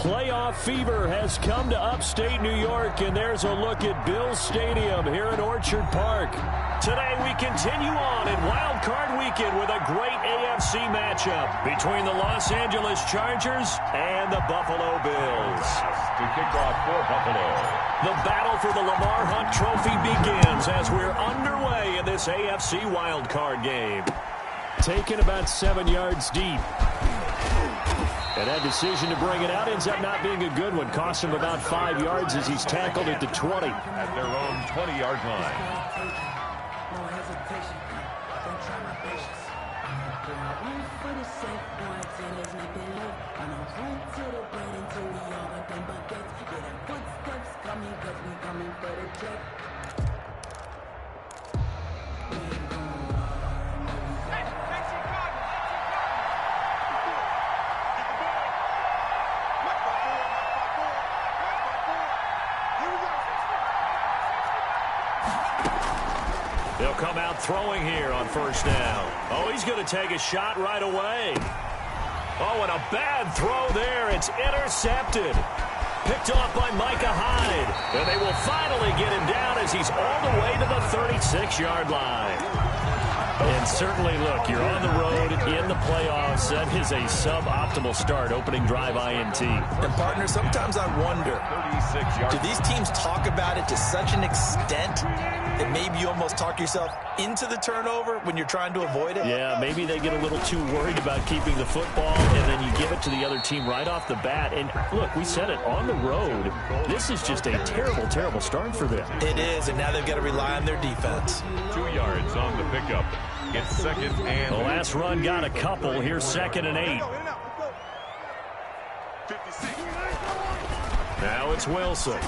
Playoff fever has come to upstate New York, and there's a look at Bills Stadium here at Orchard Park. Today we continue on in Wild Card Weekend with a great AFC matchup between the Los Angeles Chargers and the Buffalo Bills. To kick off for Buffalo. The battle for the Lamar Hunt Trophy begins as we're underway in this AFC Wild Card game. Taken about 7 yards deep. And that decision to bring it out ends up not being a good one. Cost him about 5 yards as he's tackled at the 20. At their own 20-yard line. They'll come out throwing here on first down. Oh, he's going to take a shot right away. Oh, and a bad throw there. It's intercepted. Picked off by Micah Hyde. And they will finally get him down as he's all the way to the 36-yard line. And certainly, look, you're on the road in the playoffs. That is a suboptimal start, opening drive INT. And, partner, sometimes I wonder, do these teams talk about it to such an extent that maybe you almost talk yourself into the turnover when you're trying to avoid it? Yeah, maybe they get a little too worried about keeping the football, and then you give it to the other team right off the bat. And, look, we said it, on the road, this is just a terrible, terrible start for them. It is, and now they've got to rely on their defense. 2 yards on the pickup. It's second and... The last run got a couple. Here's 2nd and 8. Now it's Wilson.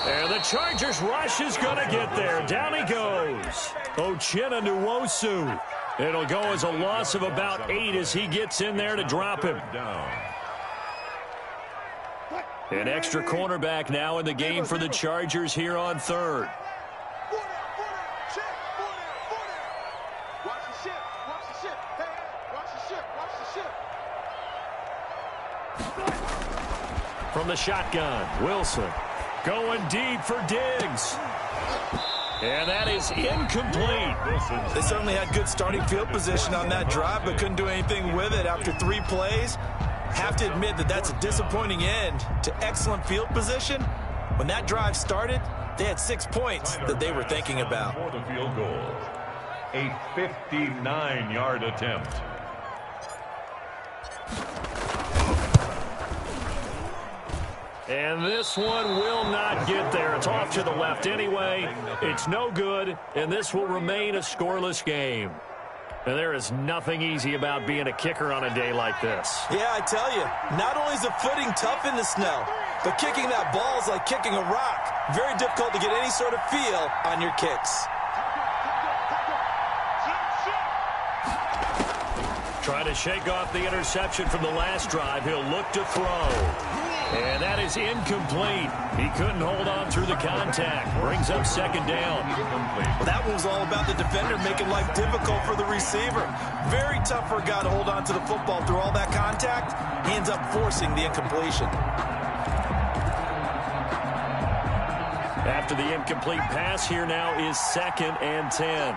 And the Chargers rush is going to get there. Down he goes. Uchenna Nwosu. It'll go as a loss of about 8 as he gets in there to drop him. An extra cornerback now in the game for the Chargers here on third. From the shotgun, Wilson going deep for Diggs. And that is incomplete. They certainly had good starting field position on that drive, but couldn't do anything with it after 3 plays. Have to admit that that's a disappointing end to excellent field position. When that drive started, they had 6 points that they were thinking about. For the field goal, a 59-yard attempt. And this one will not get there. It's off to the left anyway. It's no good, and this will remain a scoreless game. And there is nothing easy about being a kicker on a day like this. Yeah, I tell you, not only is the footing tough in the snow, but kicking that ball is like kicking a rock. Very difficult to get any sort of feel on your kicks. Trying to shake off the interception from the last drive. He'll look to throw. And that is incomplete. He couldn't hold on through the contact. Brings up 2nd down. Well, that one was all about the defender making life difficult for the receiver. Very tough for a guy to hold on to the football through all that contact. He ends up forcing the incompletion. After the incomplete pass, here now is 2nd and 10.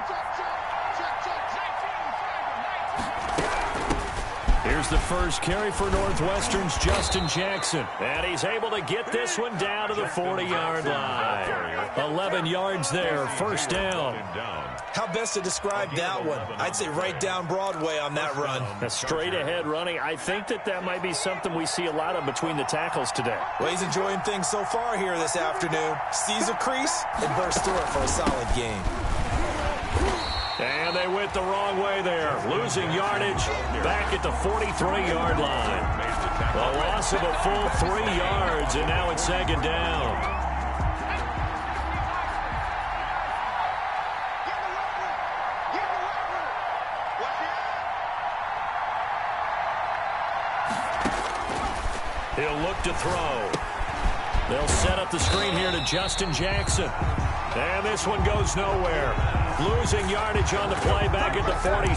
Here's the first carry for Northwestern's Justin Jackson. And he's able to get this one down to the 40-yard line. 11 yards there, 1st down. How best to describe that one? I'd say right down Broadway on that run. A straight-ahead running. I think that might be something we see a lot of between the tackles today. Well, he's enjoying things so far here this afternoon. Sees a crease and bursts through it for a solid game. And they went the wrong way there. Losing yardage back at the 43-yard line. A loss of a full 3 yards, and now it's 2nd down. He'll look to throw. They'll set up the screen here to Justin Jackson. And this one goes nowhere. Losing yardage on the play back at the 46.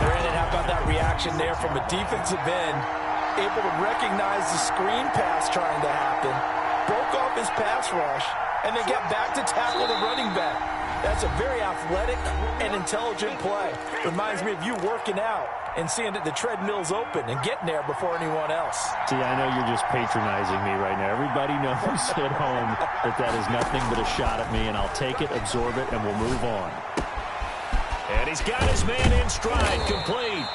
Brandon, how about that reaction there from a defensive end? able to recognize the screen pass trying to happen, broke off his pass rush, and then get back to tackle the running back. That's a very athletic and intelligent play. Reminds me of you working out and seeing that the treadmill's open and getting there before anyone else. See, I know you're just patronizing me right now. Everybody knows at home that is nothing but a shot at me, and I'll take it, absorb it, and we'll move on. And he's got his man in stride, complete.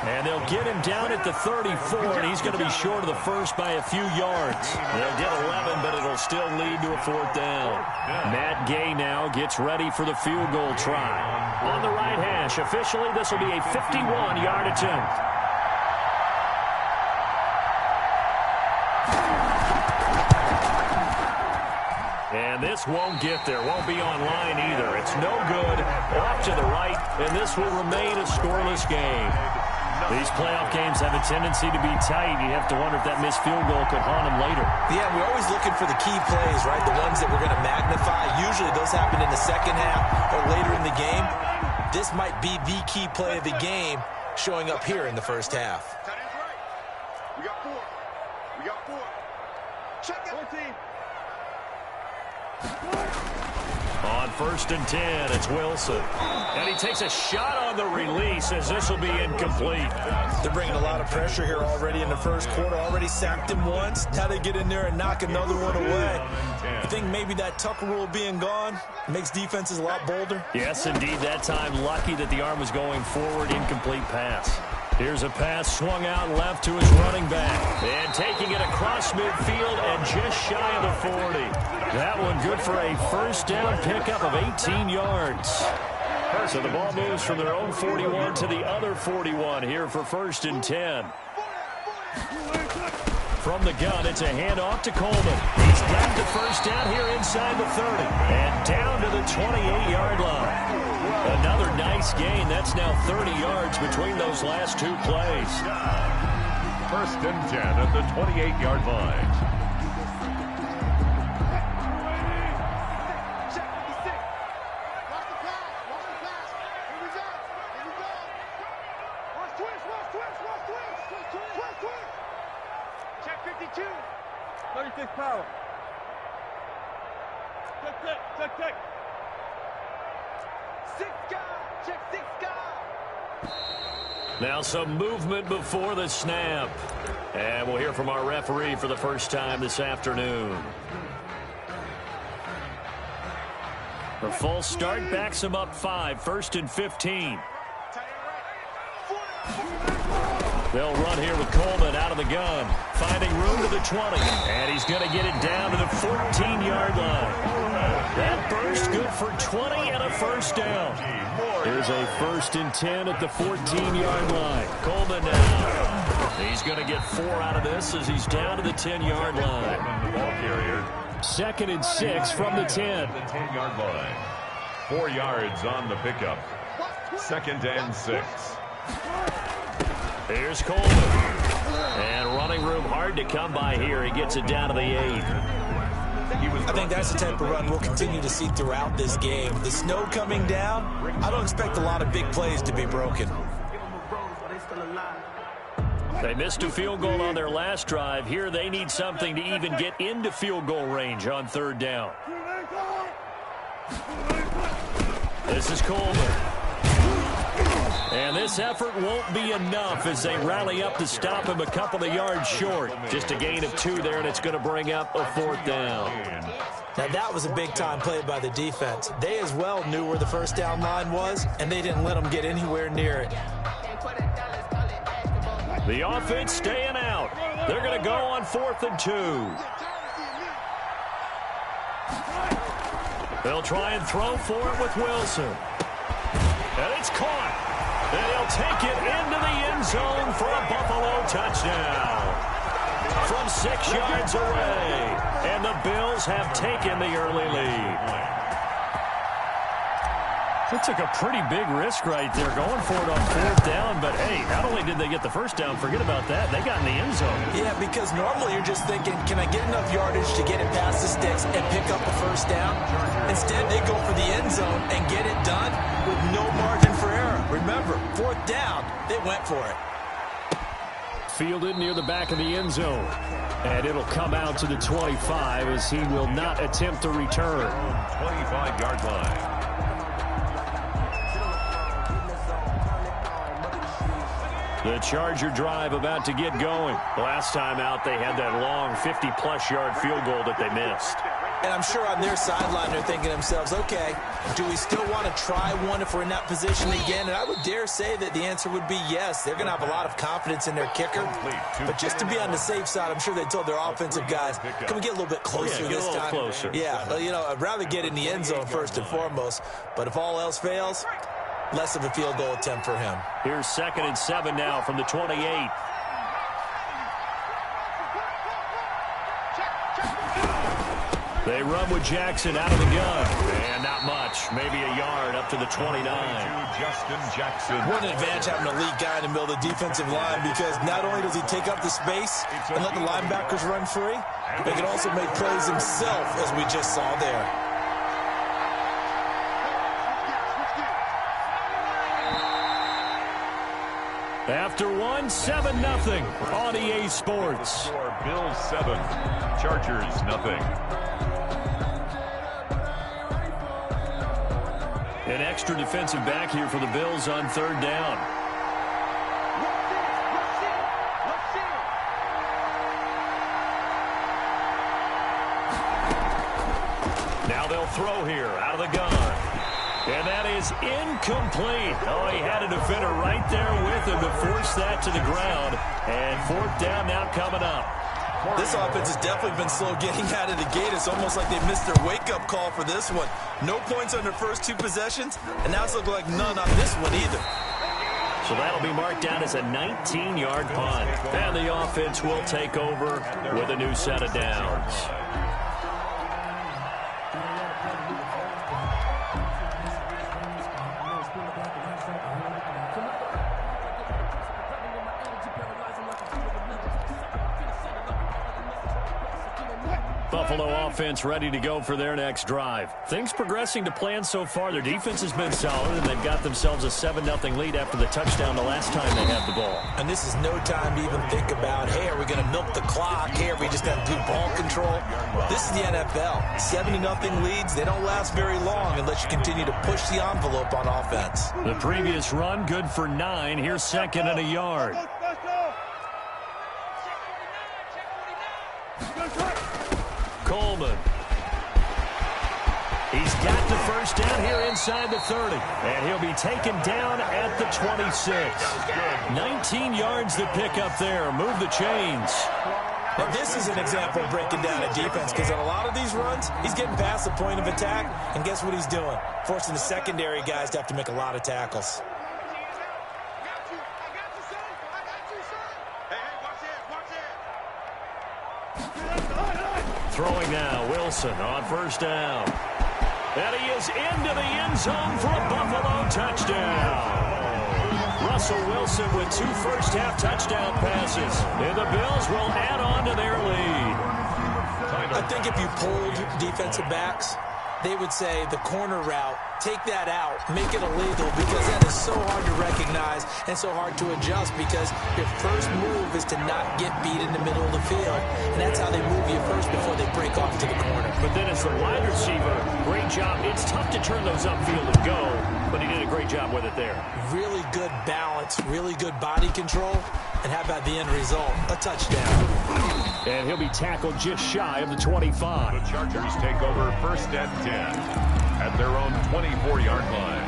And they'll get him down at the 34, and he's going to be short of the first by a few yards. They'll get 11, but it'll still lead to a 4th down. Matt Gay now gets ready for the field goal try. On the right hash, officially this will be a 51-yard attempt. And this won't get there, won't be online either. It's no good, off to the right, and this will remain a scoreless game. These playoff games have a tendency to be tight. You have to wonder if that missed field goal could haunt them later. Yeah, we're always looking for the key plays, right? The ones that we're going to magnify. Usually those happen in the second half or later in the game. This might be the key play of the game showing up here in the first half. We got 4. We got 4. Check it. 14. On 1st and 10, it's Wilson. And he takes a shot on the release as this will be incomplete. They're bringing a lot of pressure here already in the first quarter. Already sacked him once. Now they get in there and knock another one away. I think maybe that Tucker rule being gone makes defenses a lot bolder. Yes, indeed. That time, lucky that the arm was going forward. Incomplete pass. Here's a pass swung out left to his running back. And taking it across midfield and just shy of the 40. That one good for a first down pickup of 18 yards. So the ball moves from their own 41 to the other 41 here for 1st and 10. From the gun, it's a handoff to Coleman. He's got the first down here inside the 30. And down to the 28-yard line. Another nice gain. That's now 30 yards between those last 2 plays. 1st and 10 at the 28-yard line. Check 52. 36 power. Check. 6 guy. Check 6 guy. Now some movement before the snap. And we'll hear from our referee for the first time this afternoon. The false start backs him up 5, 1st and 15. They'll run here with Coleman out of the gun, finding room to the 20, and he's going to get it down to the 14-yard line. That burst good for 20 and a first down. Here's a 1st and 10 at the 14-yard line. Coleman now. He's going to get 4 out of this as he's down to the 10-yard line. Ball carrier. 2nd and 6 from the 10. The 10-yard line. 4 yards on the pickup. 2nd and 6. Here's Coleman. And running room hard to come by here. He gets it down to the 8. I think that's the type of run we'll continue to see throughout this game. The snow coming down, I don't expect a lot of big plays to be broken. They missed a field goal on their last drive. Here they need something to even get into field goal range on 3rd down. This is Coleman. And this effort won't be enough as they rally up to stop him a couple of yards short. Just a gain of 2 there, and it's going to bring up a 4th down. Now that was a big-time play by the defense. They as well knew where the first down line was, and they didn't let them get anywhere near it. The offense staying out. They're going to go on 4th and 2. They'll try and throw for it with Wilson. And it's caught. And he'll take it into the end zone for a Buffalo touchdown. From 6 yards away. And the Bills have taken the early lead. They took a pretty big risk right there going for it on 4th down. But, hey, not only did they get the first down, forget about that, they got in the end zone. Yeah, because normally you're just thinking, can I get enough yardage to get it past the sticks and pick up a first down? Instead, they go for the end zone and get it done with no margin for error. Remember, 4th down, they went for it. Fielded near the back of the end zone. And it'll come out to the 25 as he will not attempt to return. 25-yard line. The Charger drive about to get going. Last time out, they had that long 50-plus yard field goal that they missed. And I'm sure on their sideline, they're thinking to themselves, okay, do we still want to try one if we're in that position again? And I would dare say that the answer would be yes. They're going to have a lot of confidence in their kicker. But just to be on the safe side, I'm sure they told their offensive guys, can we get a little bit closer this time? Closer. Yeah, well, you know, I'd rather get in the end zone first and foremost. But if all else fails, less of a field goal attempt for him. Here's 2nd and 7 now from the 28. They run with Jackson out of the gun. And not much. Maybe a yard up to the 29. Justin Jackson. What an advantage having an elite guy in the middle of the defensive line, because not only does he take up the space and let the linebackers run free, but he can also make plays himself, as we just saw there. After 7-0 on EA Sports. Bills 7, Chargers nothing. An extra defensive back here for the Bills on 3rd down. Now they'll throw here out of the gun. And that is incomplete. Oh, he had a defender right there with him to force that to the ground. And 4th down now coming up. This offense has definitely been slow getting out of the gate. It's almost like they missed their wake-up call for this one. No points on their first 2 possessions, and now it's looking like none on this one either. So that'll be marked down as a 19-yard punt. And the offense will take over with a new set of downs. Buffalo offense ready to go for their next drive. Things progressing to plan so far. Their defense has been solid, and they've got themselves a 7-0 lead after the touchdown the last time they had the ball. And this is no time to even think about, hey, are we going to milk the clock? Hey, are we just going to do ball control? This is the NFL. 70-0 leads, they don't last very long unless you continue to push the envelope on offense. The previous run, good for 9. Here's 2nd and a yard. Coleman. He's got the 1st down here inside the 30. And he'll be taken down at the 26. 19 yards to pick up there. Move the chains. Now, this is an example of breaking down a defense, because on a lot of these runs, he's getting past the point of attack, and guess what he's doing? Forcing the secondary guys to have to make a lot of tackles. Throwing now, Wilson on 1st down. And he is into the end zone for a Buffalo touchdown. Russell Wilson with 2 first-half touchdown passes. And the Bills will add on to their lead. I think if you polled defensive backs, they would say the corner route, take that out, make it illegal, because that is so hard to recognize and so hard to adjust, because your first move is to not get beat in the middle of the field, and that's how they move you first before they break off to the corner. But then as the wide receiver, great job. It's tough to turn those upfield and go, but he did a great job with it there. Really good balance, really good body control, and how about the end result? A touchdown. And he'll be tackled just shy of the 25. The Chargers take over 1st and 10 at their own 24-yard line.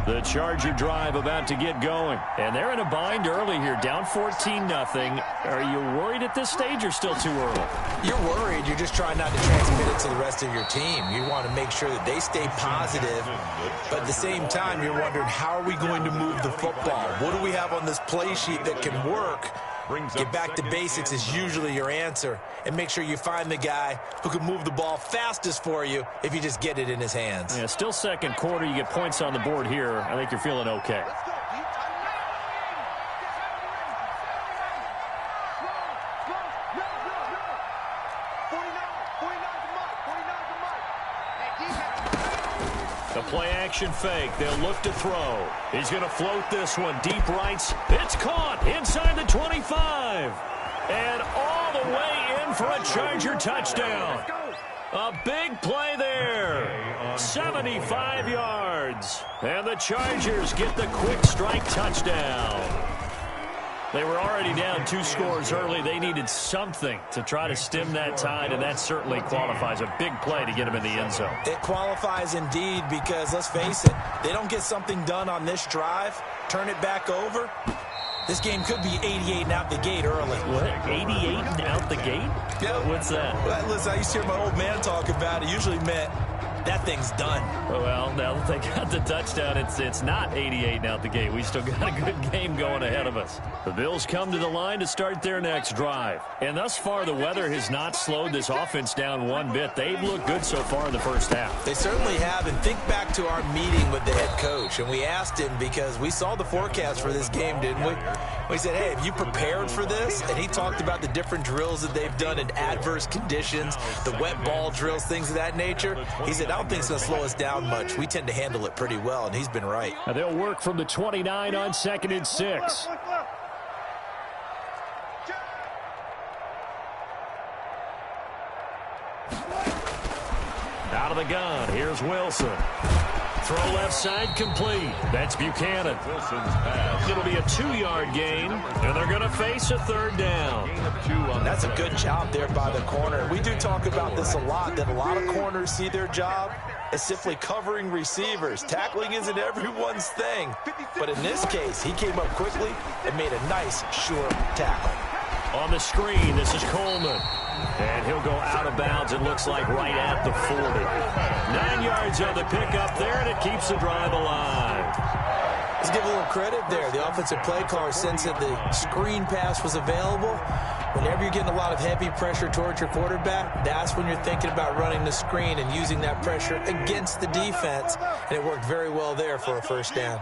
The Charger drive about to get going. And they're in a bind early here, down 14-0. Are you worried at this stage or still too early? You're worried. You're just trying not to transmit it to the rest of your team. You want to make sure that they stay positive. But at the same time, you're wondering, how are we going to move the football? What do we have on this play sheet that can work? Get back to basics is usually your answer. And make sure you find the guy who can move the ball fastest for you if you just get it in his hands. Yeah, still 2nd quarter. You get points on the board here. I think you're feeling okay. A play-action fake. They'll look to throw. He's going to float this one. Deep rights. It's caught inside the 25. And all the way in for a Charger touchdown. A big play there. 75 yards. And the Chargers get the quick strike touchdown. They were already down 2 scores early. They needed something to try to stem that tide, and that certainly qualifies. A big play to get them in the end zone. It qualifies indeed because, let's face it, they don't get something done on this drive, turn it back over, this game could be 88 and out the gate early. What, 88 and out the gate? Yeah. What's that? Well, listen, I used to hear my old man talk about it. Usually meant that thing's done. Well, now that they got the touchdown, it's not 88 and out the gate. We still got a good game going ahead of us. The Bills come to the line to start their next drive. And thus far, the weather has not slowed this offense down one bit. They've looked good so far in the first half. They certainly have. And think back to our meeting with the head coach. And we asked him because we saw the forecast for this game, didn't we? We said, hey, have you prepared for this? And he talked about the different drills that they've done in adverse conditions, the wet ball drills, things of that nature. He said, I don't think it's going to slow us down much. We tend to handle it pretty well, and he's been right. Now they'll work from the 29 on 2nd and 6. Out of the gun, here's Wilson. Throw left side complete. That's Buchanan. Wilson's pass. It'll be a 2-yard gain, and they're going to face a 3rd down. Gain of 2 on That's a good job there by the corner. We do talk about this a lot, that a lot of corners see their job as simply covering receivers. Tackling isn't everyone's thing. But in this case, he came up quickly and made a nice, sure tackle. On the screen, this is Coleman. And he'll go out of bounds, it looks like right at the 40. 9 yards on the pickup there, and it keeps the drive alive. Let's give a little credit there. The offensive play caller sensed that the screen pass was available. Whenever you're getting a lot of heavy pressure towards your quarterback, that's when you're thinking about running the screen and using that pressure against the defense. And it worked very well there for a 1st down.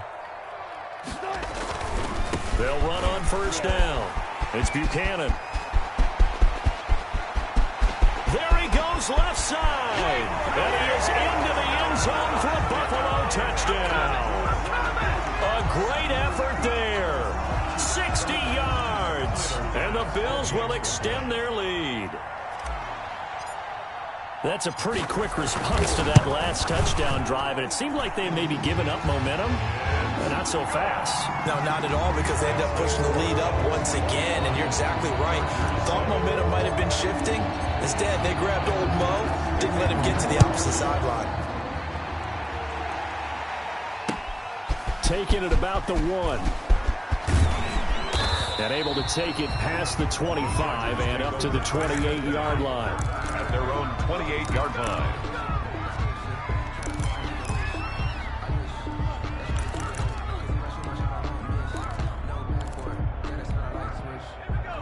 They'll run on 1st down. It's Buchanan. There he goes left side. And he is into the end zone for a Buffalo touchdown. A great effort there. 60 yards. And the Bills will extend their lead. That's a pretty quick response to that last touchdown drive, and it seemed like they may be giving up momentum, but not so fast. No, not at all, because they end up pushing the lead up once again, and you're exactly right. Thought momentum might have been shifting. Instead, they grabbed old Mo, didn't let him get to the opposite sideline. Taking it about the 1. And able to take it past the 25 and up to the 28-yard line. At their own 28-yard line.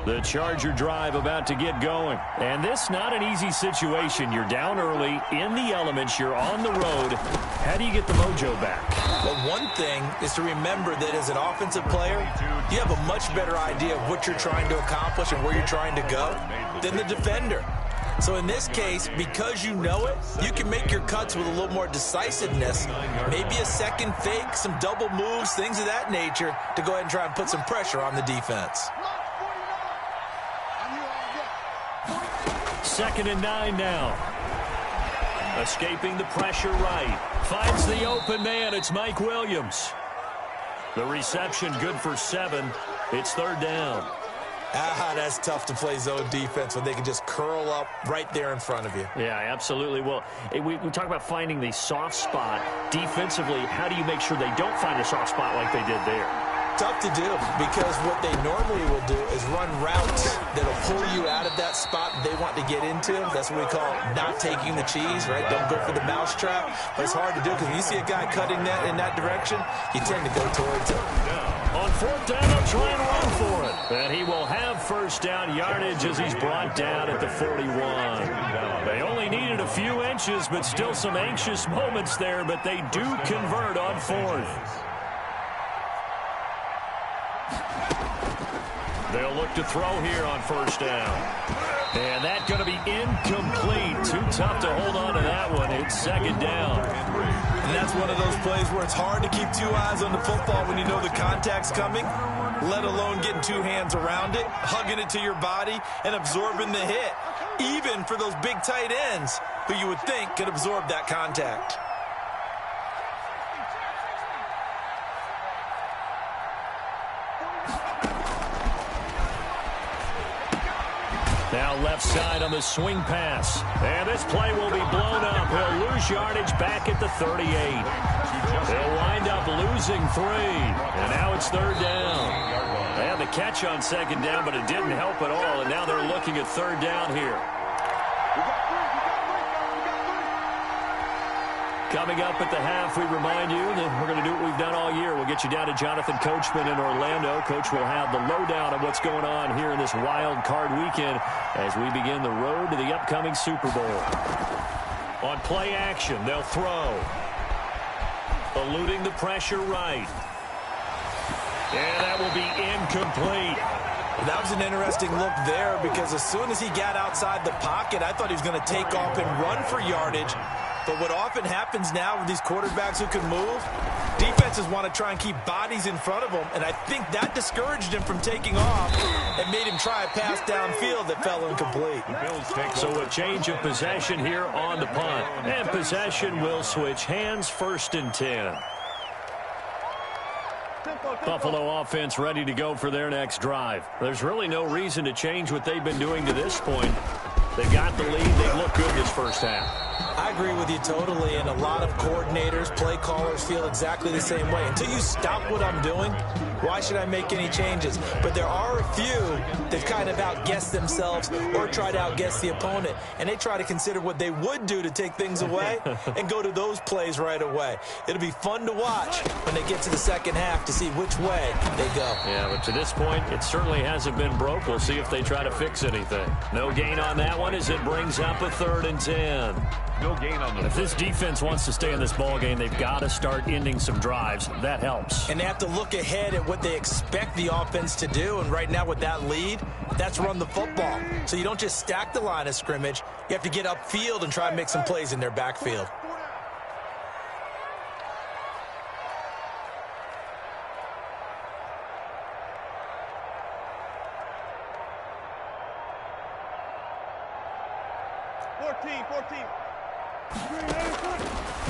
The Charger drive about to get going. And this not an easy situation. You're down early, in the elements, you're on the road. How do you get the mojo back? Well, one thing is to remember that as an offensive player, you have a much better idea of what you're trying to accomplish and where you're trying to go than the defender. So in this case, because you know it, you can make your cuts with a little more decisiveness. Maybe a second fake, some double moves, things of that nature to go ahead and try and put some pressure on the defense. 2nd and 9 now. Escaping the pressure right. Finds the open man. It's Mike Williams. The reception good for 7. It's 3rd down. That's tough to play zone defense when they can just curl up right there in front of you. Yeah, absolutely. Well, we talk about finding the soft spot. Defensively, how do you make sure they don't find a soft spot like they did there? Tough to do, because what they normally will do is run routes that'll pull you out of that spot they want to get into. That's what we call not taking the cheese, right? Don't go for the mousetrap. But it's hard to do, because when you see a guy cutting that in that direction, you tend to go towards it. On 4th down, they'll try and run for it. And he will have 1st down yardage as he's brought down at the 41. They only needed a few inches, but still some anxious moments there, but they do convert on 4th. They'll look to throw here on 1st down. And that's going to be incomplete. Too tough to hold on to that one. It's second down. And that's one of those plays where it's hard to keep two eyes on the football when you know the contact's coming, let alone getting two hands around it, hugging it to your body, and absorbing the hit, even for those big tight ends who you would think could absorb that contact. Now left side on the swing pass. And this play will be blown up. He'll lose yardage back at the 38. He'll wind up losing 3. And now it's third down. They had the catch on second down, but it didn't help at all. And now they're looking at third down here. Coming up at the half, we remind you that we're going to do what we've done all year. We'll get you down to Jonathan Coachman in Orlando. Coach will have the lowdown of what's going on here in this wild card weekend as we begin the road to the upcoming Super Bowl. On play action, they'll throw. Eluding the pressure right. And that will be incomplete. That was an interesting look there because as soon as he got outside the pocket, I thought he was going to take off and run for yardage. But what often happens now with these quarterbacks who can move, defenses want to try and keep bodies in front of them, and I think that discouraged him from taking off and made him try a pass downfield that fell incomplete. So a change of possession here on the punt, and possession will switch hands, 1st and 10. Buffalo offense ready to go for their next drive. There's really no reason to change what they've been doing to this point. They've got the lead. They look good this first half. I agree with you totally, and a lot of coordinators, play callers feel exactly the same way. Until you stop what I'm doing, why should I make any changes? But there are a few that kind of outguess themselves or try to outguess the opponent, and they try to consider what they would do to take things away and go to those plays right away. It'll be fun to watch when they get to the second half to see which way they go. Yeah, but to this point, it certainly hasn't been broke. We'll see if they try to fix anything. No gain on that one as it brings up a 3rd and 10. No gain on the. If this defense wants to stay in this ball game, they've got to start ending some drives. That helps. And they have to look ahead at what they expect the offense to do. And right now with that lead, that's run the football. So you don't just stack the line of scrimmage. You have to get upfield and try and make some plays in their backfield.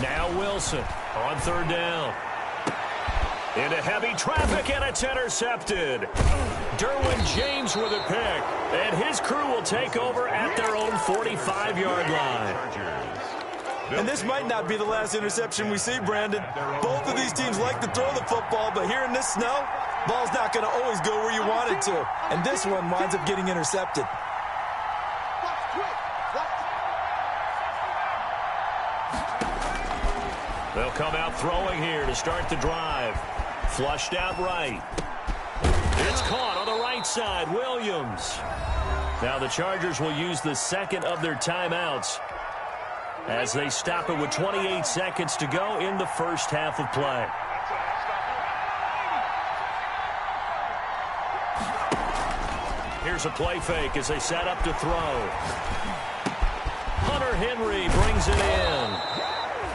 Now Wilson on 3rd down. Into heavy traffic, and it's intercepted. Derwin James with a pick, and his crew will take over at their own 45-yard line. And this might not be the last interception we see, Brandon. Both of these teams like to throw the football, but here in this snow, ball's not going to always go where you want it to. And this one winds up getting intercepted. They'll come out throwing here to start the drive. Flushed out right. It's caught on the right side. Williams. Now the Chargers will use the second of their timeouts as they stop it with 28 seconds to go in the first half of play. Here's a play fake as they set up to throw. Hunter Henry brings it in.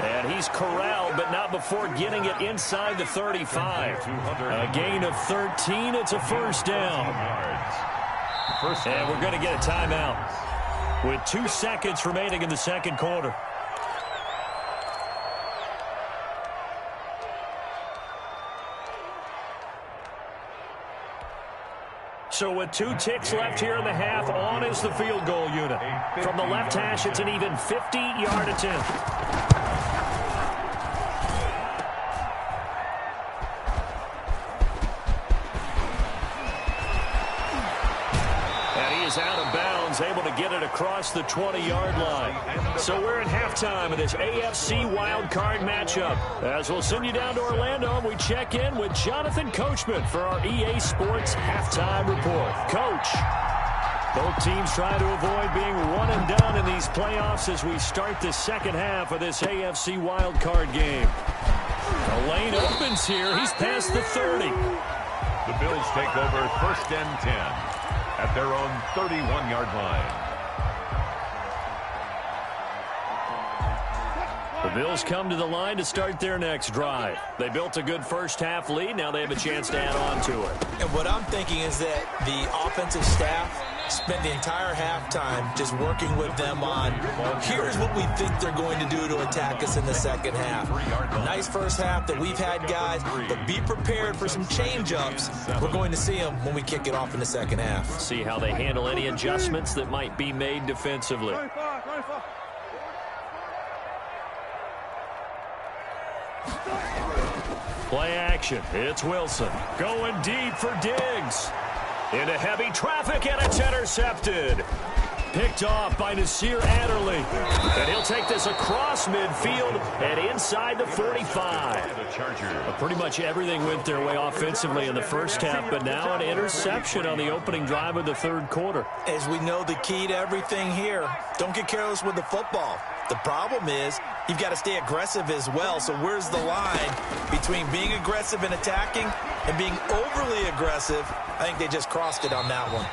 And he's corralled, but not before getting it inside the 35. A gain of 13. It's a 1st down. And we're going to get a timeout with 2 seconds remaining in the second quarter. So with 2 ticks left here in the half, on is the field goal unit. From the left hash, it's an even 50-yard attempt. Out of bounds, able to get it across the 20-yard line. So we're at halftime of this AFC wildcard matchup. As we'll send you down to Orlando, and we check in with Jonathan Coachman for our EA Sports halftime report. Coach, both teams trying to avoid being one and done in these playoffs as we start the second half of this AFC wildcard game. The lane opens here. He's past the 30. The Bills take over 1st and 10. At their own 31-yard line. The Bills come to the line to start their next drive. They built a good first-half lead. Now they have a chance to add on to it. And what I'm thinking is that the offensive staff spent the entire halftime just working with them on, here's what we think they're going to do to attack us in the second half. Nice first half that we've had, guys, but be prepared for some change-ups. We're going to see them when we kick it off in the second half. See how they handle any adjustments that might be made defensively. Play action. It's Wilson going deep for Diggs. Into heavy traffic, and it's intercepted. Picked off by Nasir Adderley. And he'll take this across midfield and inside the 45. Pretty much everything went their way offensively in the first half, but now an interception on the opening drive of the third quarter. As we know, the key to everything here, don't get careless with the football. The problem is you've got to stay aggressive as well. So where's the line between being aggressive and attacking and being overly aggressive? I think they just crossed it on that one.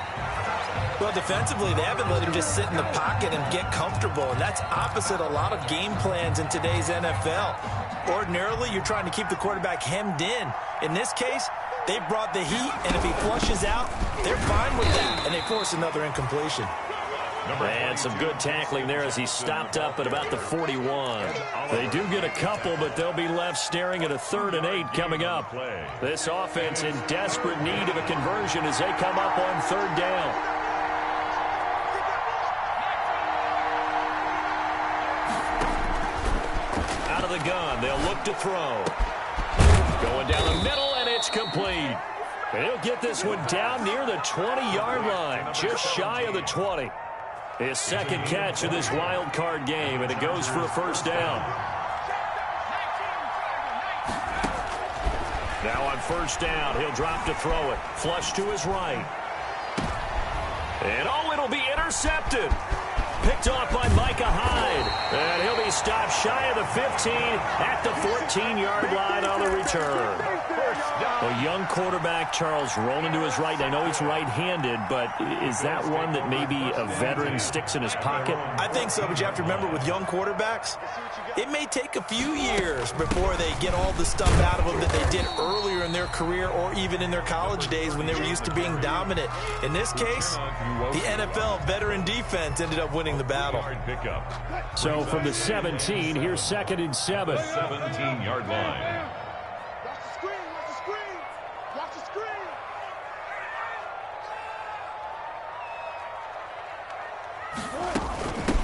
Well, defensively, they haven't let him just sit in the pocket and get comfortable, and that's opposite a lot of game plans in today's NFL. Ordinarily, you're trying to keep the quarterback hemmed in. In this case, they brought the heat, and if he flushes out, they're fine with that, and they force another incompletion. And some good tackling there as he stopped up at about the 41. They do get a couple, but they'll be left staring at a 3rd and 8 coming up. This offense in desperate need of a conversion as they come up on 3rd down. Out of the gun, they'll look to throw. Going down the middle, and it's complete. And he'll get this one down near the 20-yard line, just shy of the 20. His second catch of this wild card game, and it goes for a first down. Now on first down, he'll drop to throw it. Flush to his right. And oh, it'll be intercepted. Picked off by Micah Hyde. And he'll be stopped shy of the 15 at the 14-yard line on the return. A young quarterback, Charles, rolling to his right. I know he's right-handed, but is that one that maybe a veteran sticks in his pocket? I think so, but you have to remember with young quarterbacks, it may take a few years before they get all the stuff out of them that they did earlier in their career or even in their college days when they were used to being dominant. In this case, the NFL veteran defense ended up winning the battle. So from the 17, here's 2nd and 7. 17-yard line.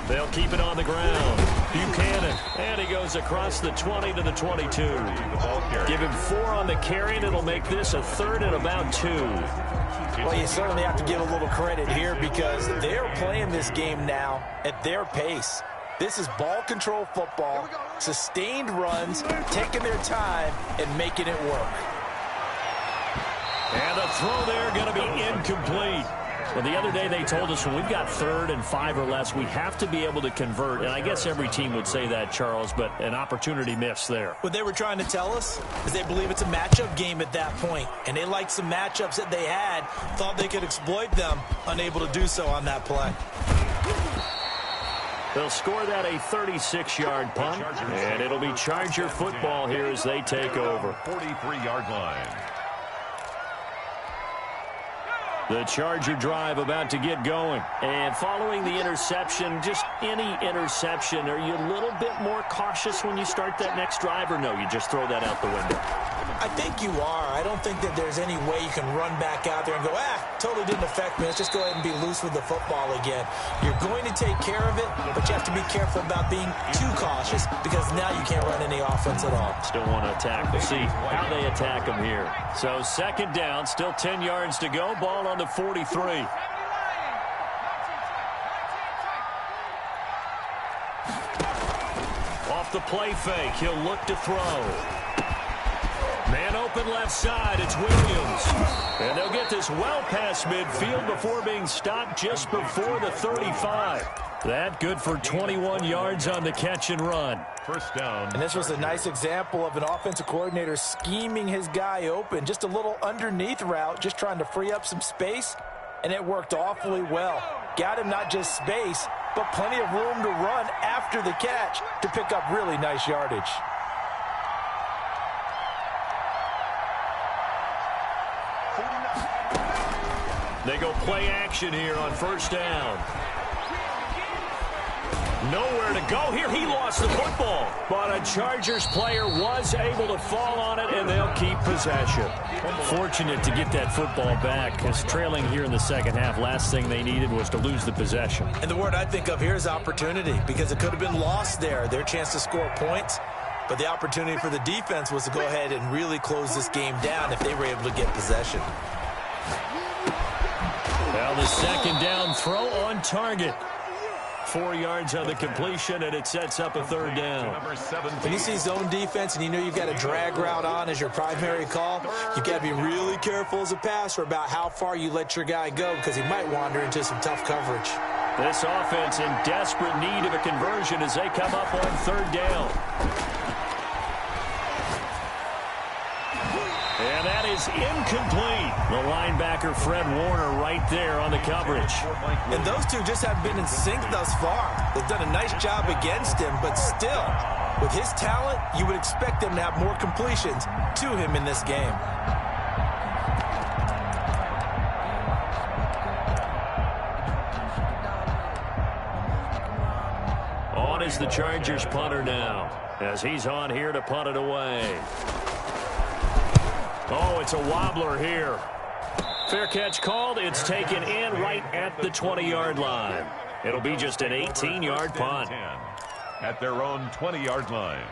They'll keep it on the ground. Buchanan, and he goes across the 20 to the 22. Give him 4 on the carry, and it'll make this a 3rd and about 2. Well, you certainly have to give a little credit here because they're playing this game now at their pace. This is ball control football, sustained runs, taking their time, and making it work. And the throw there going to be incomplete. Well, the other day they told us when we've got 3rd and 5 or less, we have to be able to convert. And I guess every team would say that, Charles, but an opportunity missed there. What they were trying to tell us is they believe it's a matchup game at that point. And they liked some matchups that they had, thought they could exploit them, unable to do so on that play. They'll score that a 36-yard punt, and it'll be Charger football here as they take over. 43-yard line. The Charger drive about to get going. And following the interception, just any interception, are you a little bit more cautious when you start that next drive, or no, you just throw that out the window? I think you are. I don't think that there's any way you can run back out there and go, totally didn't affect me. Let's just go ahead and be loose with the football again. You're going to take care of it, but you have to be careful about being too cautious because now you can't run any offense at all. Still want to attack. We'll see how they attack them here. So 2nd down, still 10 yards to go. Ball on the 43. Off the play fake, he'll look to throw. Man open left side, it's Williams. And they'll get this well past midfield before being stopped just before the 35. That good for 21 yards on the catch and run. First down. And this was a nice example of an offensive coordinator scheming his guy open. Just a little underneath route, just trying to free up some space, and it worked awfully well. got him not just space, but plenty of room to run after the catch to pick up really nice yardage. They go play action here on first down. Nowhere to go here. He lost the football. But a Chargers player was able to fall on it, and they'll keep possession. Fortunate to get that football back, because trailing here in the second half, last thing they needed was to lose the possession. And the word I think of here is opportunity, because it could have been lost there, their chance to score points. But the opportunity for the defense was to go ahead and really close this game down if they were able to get possession. Well, the second down throw on target. 4 yards on the completion, and it sets up a third down. When you see zone defense and you know you've got a drag route on as your primary call, you've got to be really careful as a passer about how far you let your guy go, because he might wander into some tough coverage. This offense in desperate need of a conversion as they come up on third down. And that is incomplete. The linebacker, Fred Warner, right there on the coverage. And those two just haven't been in sync thus far. They've done a nice job against him, but still, with his talent, you would expect them to have more completions to him in this game. On is the Chargers punter now, as he's on here to punt it away. Oh, it's a wobbler here. Fair catch called. It's taken in right at the 20-yard line. It'll be just an 18-yard punt. At their own 20-yard line.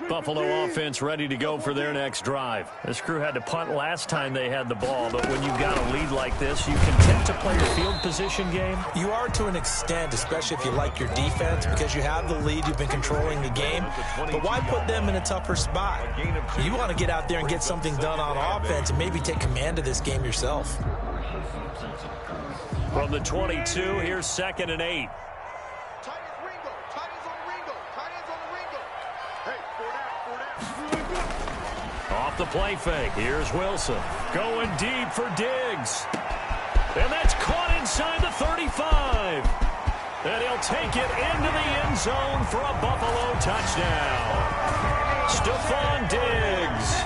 Buffalo offense ready to go for their next drive. This crew had to punt last time they had the ball, but when you've got a lead like this, you content to play your field position game? You are to an extent, especially if you like your defense, because you have the lead, you've been controlling the game. But why put them in a tougher spot? You want to get out there and get something done on offense and maybe take command of this game yourself. From the 22, here's 2nd and 8. Off the play fake. Here's Wilson. Going deep for Diggs. And that's caught inside the 35. And he'll take it into the end zone for a Buffalo touchdown. Stephon Diggs.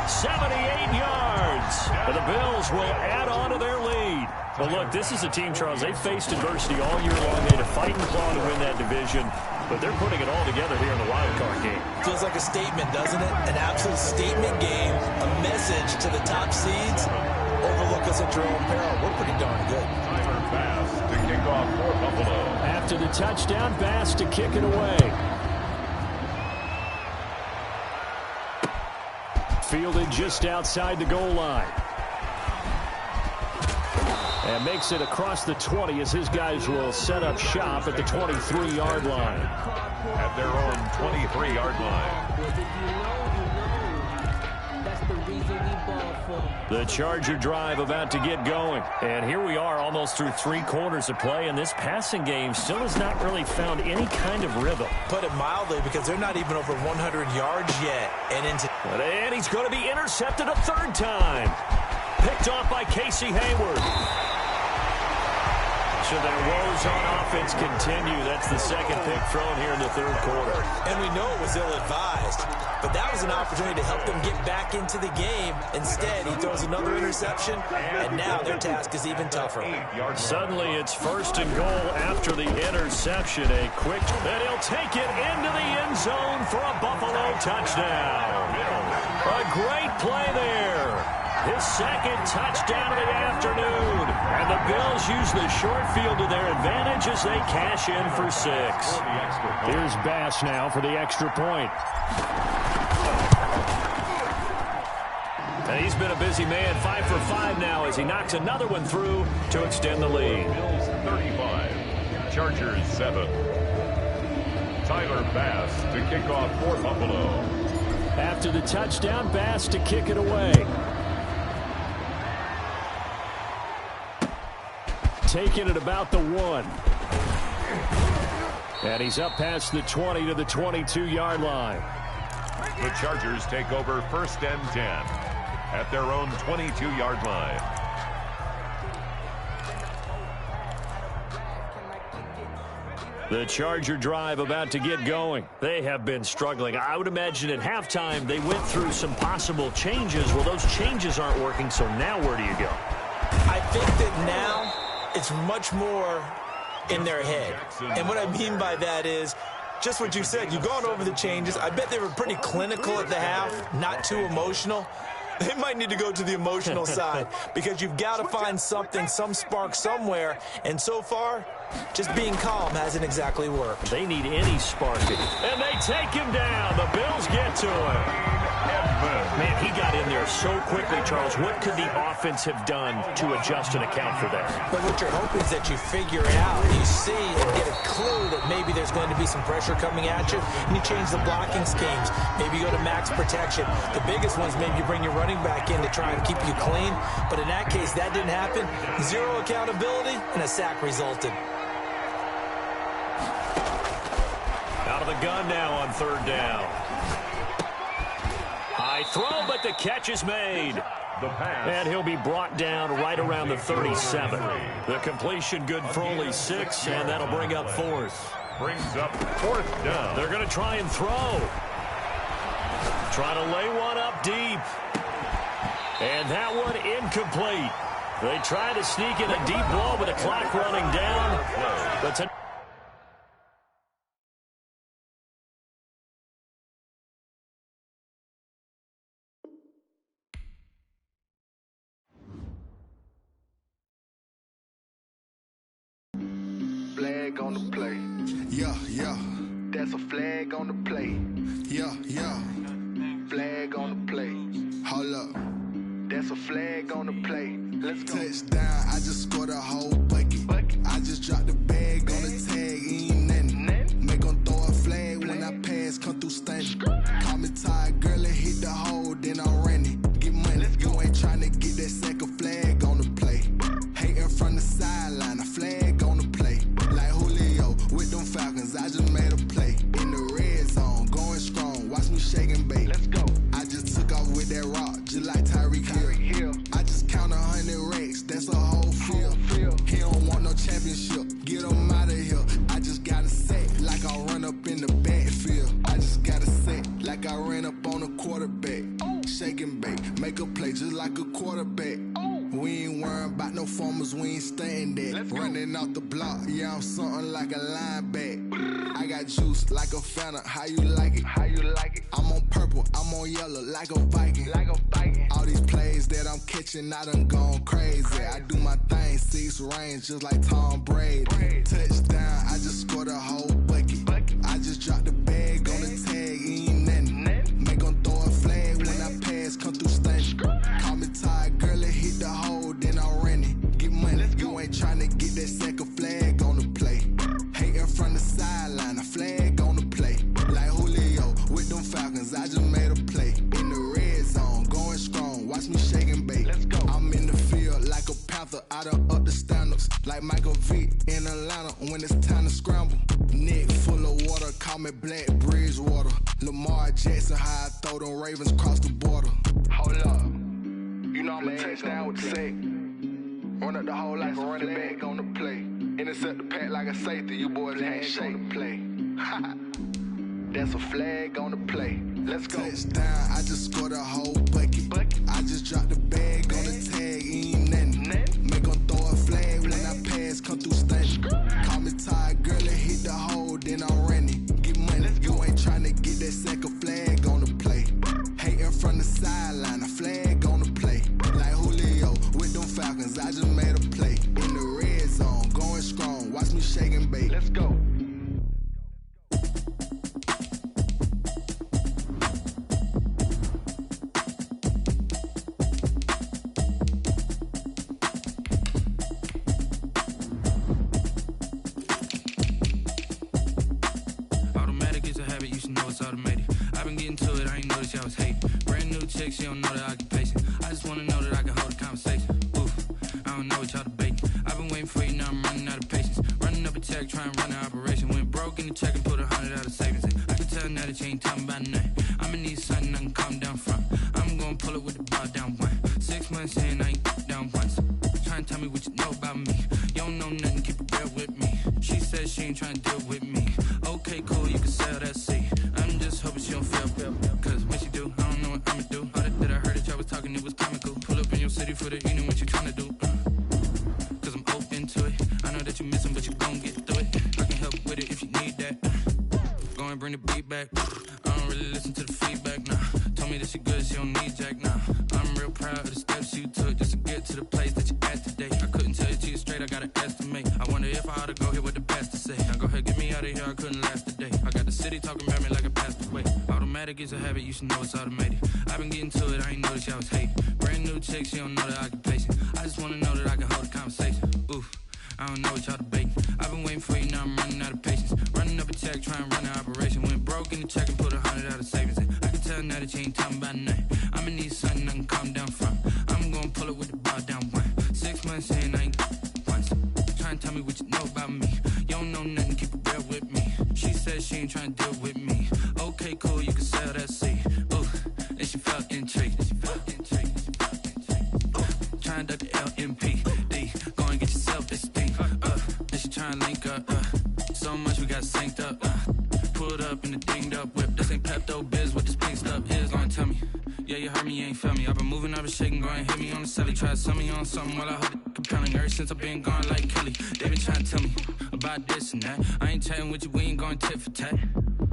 78 yards. And the Bills will add on to their lead. But look, this is a team, Charles, they've faced adversity all year long. They had to fight and claw to win that division. But they're putting it all together here in the wild card game. Feels like a statement, doesn't it? An absolute statement game, a message to the top seeds. Overlook us at your own peril. We're pretty darn good. Tyler Bass to kick off for Buffalo. After the touchdown, Bass to kick it away. Fielded just outside the goal line. And makes it across the 20 as his guys will set up shop at the 23-yard line. At their own 23-yard line. The Charger drive about to get going. And here we are almost through 3 quarters of play, and this passing game still has not really found any kind of rhythm. Put it mildly, because they're not even over 100 yards yet. And he's going to be intercepted a third time. Picked off by Casey Hayward. So their woes on offense continue. That's the second pick thrown here in the third quarter. And we know it was ill-advised, but that was an opportunity to help them get back into the game. Instead, he throws another interception, and now their task is even tougher. Suddenly, it's 1st and goal after the interception. A quick, and he'll take it into the end zone for a Buffalo touchdown. A great play there. His second touchdown of the afternoon. And the Bills use the short field to their advantage as they cash in for 6. Here's Bass now for the extra point. And he's been a busy man, 5 for 5 now as he knocks another one through to extend the lead. Bills 35, Chargers 7. Tyler Bass to kick off for Buffalo. After the touchdown, Bass to kick it away. Taking it about the 1. And he's up past the 20 to the 22-yard line. The Chargers take over 1st and 10 at their own 22-yard line. The Charger drive about to get going. They have been struggling. I would imagine at halftime they went through some possible changes. Well, those changes aren't working, so now where do you go? I think that now it's much more in their head. And what I mean by that is just what you said. You've gone over the changes. I bet they were pretty clinical at the half, not too emotional. They might need to go to the emotional side because you've got to find something, some spark somewhere. And so far, just being calm hasn't exactly worked. They need any spark. And they take him down. The Bills get to him. Man, he got in there so quickly, Charles. What could the offense have done to adjust and account for that? But what you're hoping is that you figure it out. You see and get a clue that maybe there's going to be some pressure coming at you, and you change the blocking schemes. Maybe you go to max protection. The biggest ones, maybe you bring your running back in to try and keep you clean. But in that case, that didn't happen. Zero accountability, and a sack resulted. Out of the gun now on 3rd down. High throw, but the catch is made. And he'll be brought down right around the 37. The completion good for only 6, and that'll bring up 4th. Brings up 4th down. They're going to try and throw. Trying to lay one up deep. And that one incomplete. They try to sneak in a deep ball with the clock running down. But Flag on the play. Yeah, yeah. That's a flag on the play. Yeah, yeah. Flag on the play. Hold up. That's a flag on the play. Let's go. Touchdown, I just scored a whole bucket. I just dropped the bag on the tag, ain't nothing. Make 'em throw a flag when I pass, come through stunning. Call me tired, girl, and hit the hole, then I'm running. Get money, you ain't tryna get that second flag on the play. Hating from the sideline, a flag on the play. Like Julio with them Falcons, I just made a play. In the red zone, going strong, watch me shake and bake. Let's go. I just took off with that rock, just like Tyreek Hill. I just count 100 racks, that's a whole field. He don't want no championship, get him out of here. I just gotta say, like I run up in the backfield. I just gotta say, like I ran up on a quarterback. Shake and bake, make a play just like a quarterback. We ain't worrying about no formers, we ain't staying there. Running out the block, yeah, I'm something like a linebacker. I got juice like a Fanta, how you like it? How you like it? I'm on purple, I'm on yellow, like a Viking. Like a Viking. All these plays that I'm catching, I done gone crazy. I do my thing, 6 range, just like Tom Brady. Touchdown, I just scored a whole bucket. I just dropped the bag on the tag, ain't nothing. Make 'em throw a flag when I pass, come through stunning. Call me tired, girl, and hit the hole, then I'm running. Get money, you ain't tryna get that second flag on the play. Hating from the sideline, a flag on the play. Like Julio with them Falcons, I just made a play. In the red zone, going strong, watch me shake and bake. Let's go. I'm in the field like a Panther, I done up the standards. Like Michael Vick in Atlanta when it's time to scramble. Neck full of water, call me Black Bridgewater. Lamar Jackson, how I throw them Ravens cross the border. Hold up. You know I'm a touchdown with the sack. Run up the hole like a running back on the play. Intercept the pack like a safety. You boys ain't shake the play. That's a flag on the play. Let's go. Touchdown, I just scored a whole bucket. I just dropped the bag on the tag, ain't nothing. Make 'em throw a flag when I pass, come through stunning. Call me tired, girl, and hit the hole, then I'm running. Get money, you ain't tryna get that second flag on the play. Hating from the sideline, a flag on the play. Like Julio with them Falcons, I just made a play. In the red zone, going strong, watch me shake and bake. Let's go. Automatic is a habit, you should know it's automated. I've been getting to it, I ain't noticed y'all was hating. Brand new chick, she don't know the occupation. I just wanna know that I can hold a conversation. Oof, I don't know what y'all debating. I've been waiting for you, now I'm running out of patience. Running up a check, trying to run an operation. Went broke in the check and put 100 out of savings. I can tell now that you ain't talking about nothing. I'ma need some months in, I ain't down once. Trying to tell me what you know about me. You don't know nothing, keep it real with me. She says she ain't trying to deal with me. Okay, cool, you can sell that seat. I'm just hoping she don't feel. Cause when she do, I don't know what I'ma do. All that I heard that y'all was talking, it was comical. Pull up in your city for the evening, what you trying to do? Cause I'm open to it. I know that you missing, but you gon' get through it. I can help with it if you need that. Go and bring the beat back. I don't really listen to the feedback, nah. Told me that she good, she don't need jack, nah. I'm real proud of the steps you took just to get to the place that you at today. I couldn't tell you to you straight, I gotta estimate. I wonder if I ought to go here with the best to say. Now go ahead, get me out of here, I couldn't last a day. I got the city talking about me like I passed away. Automatic is a habit, you should know it's automated. I've been getting to it, I ain't noticed y'all was hating. Brand new chick, she don't know the occupation. I just wanna know that I can hold a conversation. Oof, I don't know what y'all debating. I've been waiting for you, now I'm running out of patience. Running up a check, trying to run an operation. Went broke in the check and put 100 out of savings in. I can tell now that you ain't talking about nothing. I'ma need something I can calm down from. I'm gonna pull it with the bar down one. 6 months in, I ain't once. Trying to tell me what you know about me. You don't know nothing, keep it real with me. She says she ain't trying to deal with me. Okay, cool, you can sell that seat. Ooh, and she felt intrigued. Trying to duck the LMP. Go and get yourself this thing. And she trying to link up. So much we got synced up. Pulled up in the dinged up whip. This ain't Pepto Biz, what this pink stuff is. Gonna tell me. Yeah, you heard me, you ain't felt me. I've been moving, I've been shaking, go and hit me on the celly. Try to sell me on something while I hold it compelling. Ever since I've been gone like Kelly, they been trying to tell me about this and that. I ain't chatting with you, we ain't going tit for tat.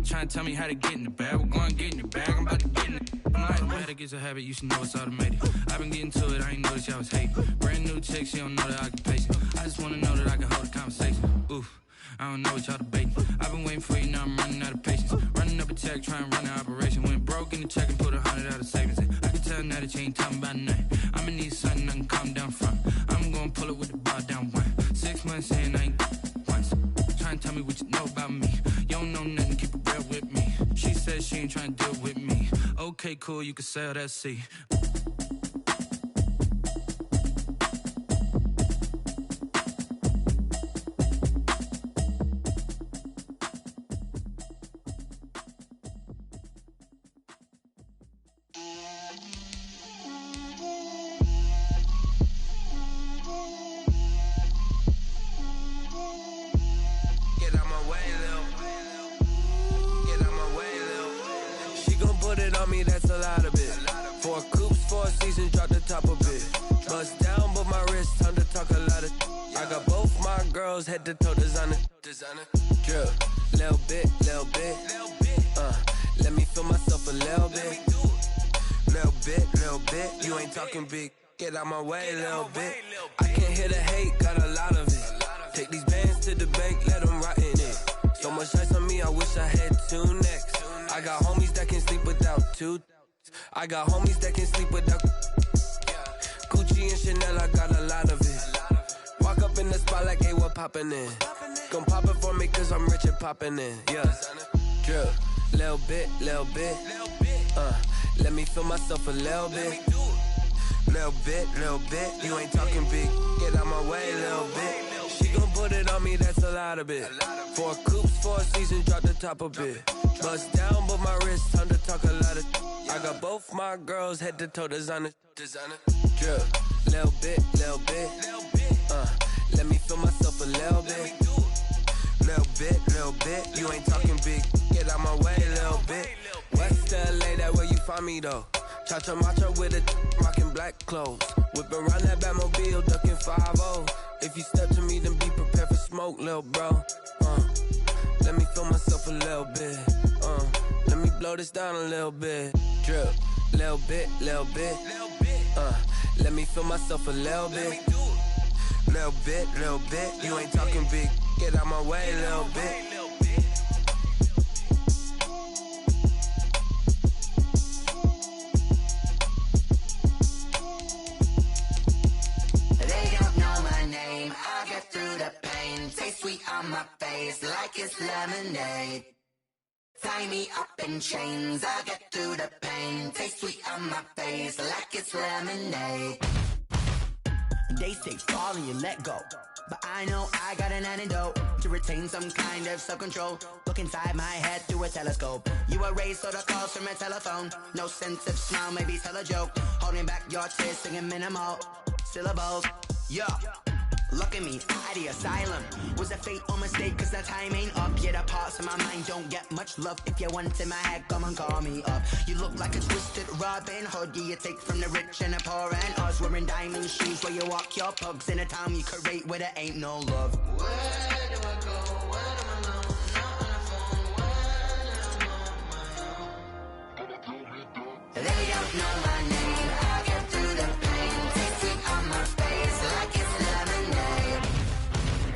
Trying to tell me how to get in the bag. We're going to get in the bag, I'm about to get in it. Automatic is a habit, you should know it's automated. I've been getting to it, I ain't noticed y'all was hating. Brand new chick, she don't know the occupation. I just wanna know that I can hold a conversation. Oof, I don't know what y'all debating. I've been waiting for you, now I'm running out of patience. Running up a check, trying to run an operation. Went broke in the check and put 100 out of savings in. I can tell now that you ain't talking about nothing. I'ma need something I can calm down from. I'm gonna pull it with the bar down one. 6 months in, I ain't once. Trying to tell me what you know about me. You don't know nothing, keep it real with me. She says she ain't trying to deal with me. Okay, cool, you can sell that seat. Head to toe designer, drip, little bit, let me feel myself a little bit, you ain't talking big, get out my way, little bit, I can't hear the hate, got a lot of it, take these bands to the bank, let them rot in it, so much ice on me, I wish I had 2 necks, I got homies that can sleep without 2, I got homies that can sleep without, Gucci and Chanel, I got a lot of it, walk up in the spot like, hey, what poppin' in? Gon' pop it for me cause I'm rich and poppin' in, yeah. Drip, little bit, let me feel myself a little bit. Little bit, you ain't talking big, get out my way, little bit. She gon' put it on me, that's a lot of it. 4 coops, 4 seasons, drop the top a bit. Bust down, but my wrist, time to talk a lot of. I got both my girls, head to toe designer. Drip, little bit, let me feel myself a little bit. Little bit, you ain't talking big, get out my way, little bit. West LA, that where you find me though. Cha-cha matcha with a rockin' black clothes. Whip around that Batmobile, ducking 5-0. If you step to me, then be prepared for smoke, lil' bro. Let me feel myself a little bit. Let me blow this down a little bit. Drip, little bit. Let me feel myself a little bit. Little bit, you ain't talking big, get out my way, little bit. They don't know my name, I get through the pain. Taste sweet on my face like it's lemonade. Tie me up in chains, I get through the pain. Taste sweet on my face like it's lemonade. They say fall and you let go. But I know I got an antidote to retain some kind of self-control. Look inside my head through a telescope. You erase all the calls from a telephone. No sense of smile, maybe tell a joke. Holding back your tears, singing minimal syllables. Yeah. Look at me, at the asylum. Was a fate or mistake, cause the time ain't up. Yeah, the parts of my mind don't get much love. If you want in my head, come and call me up. You look like a twisted Robin Hood. Yeah, you take from the rich and the poor and us. Wearing diamond shoes where you walk your pugs in a town you create where there ain't no love. Where do I go? When I'm alone? Not on the phone. When I'm on my own. They don't know my name. I get through the pain. Taste sweet on my face like it's lemonade.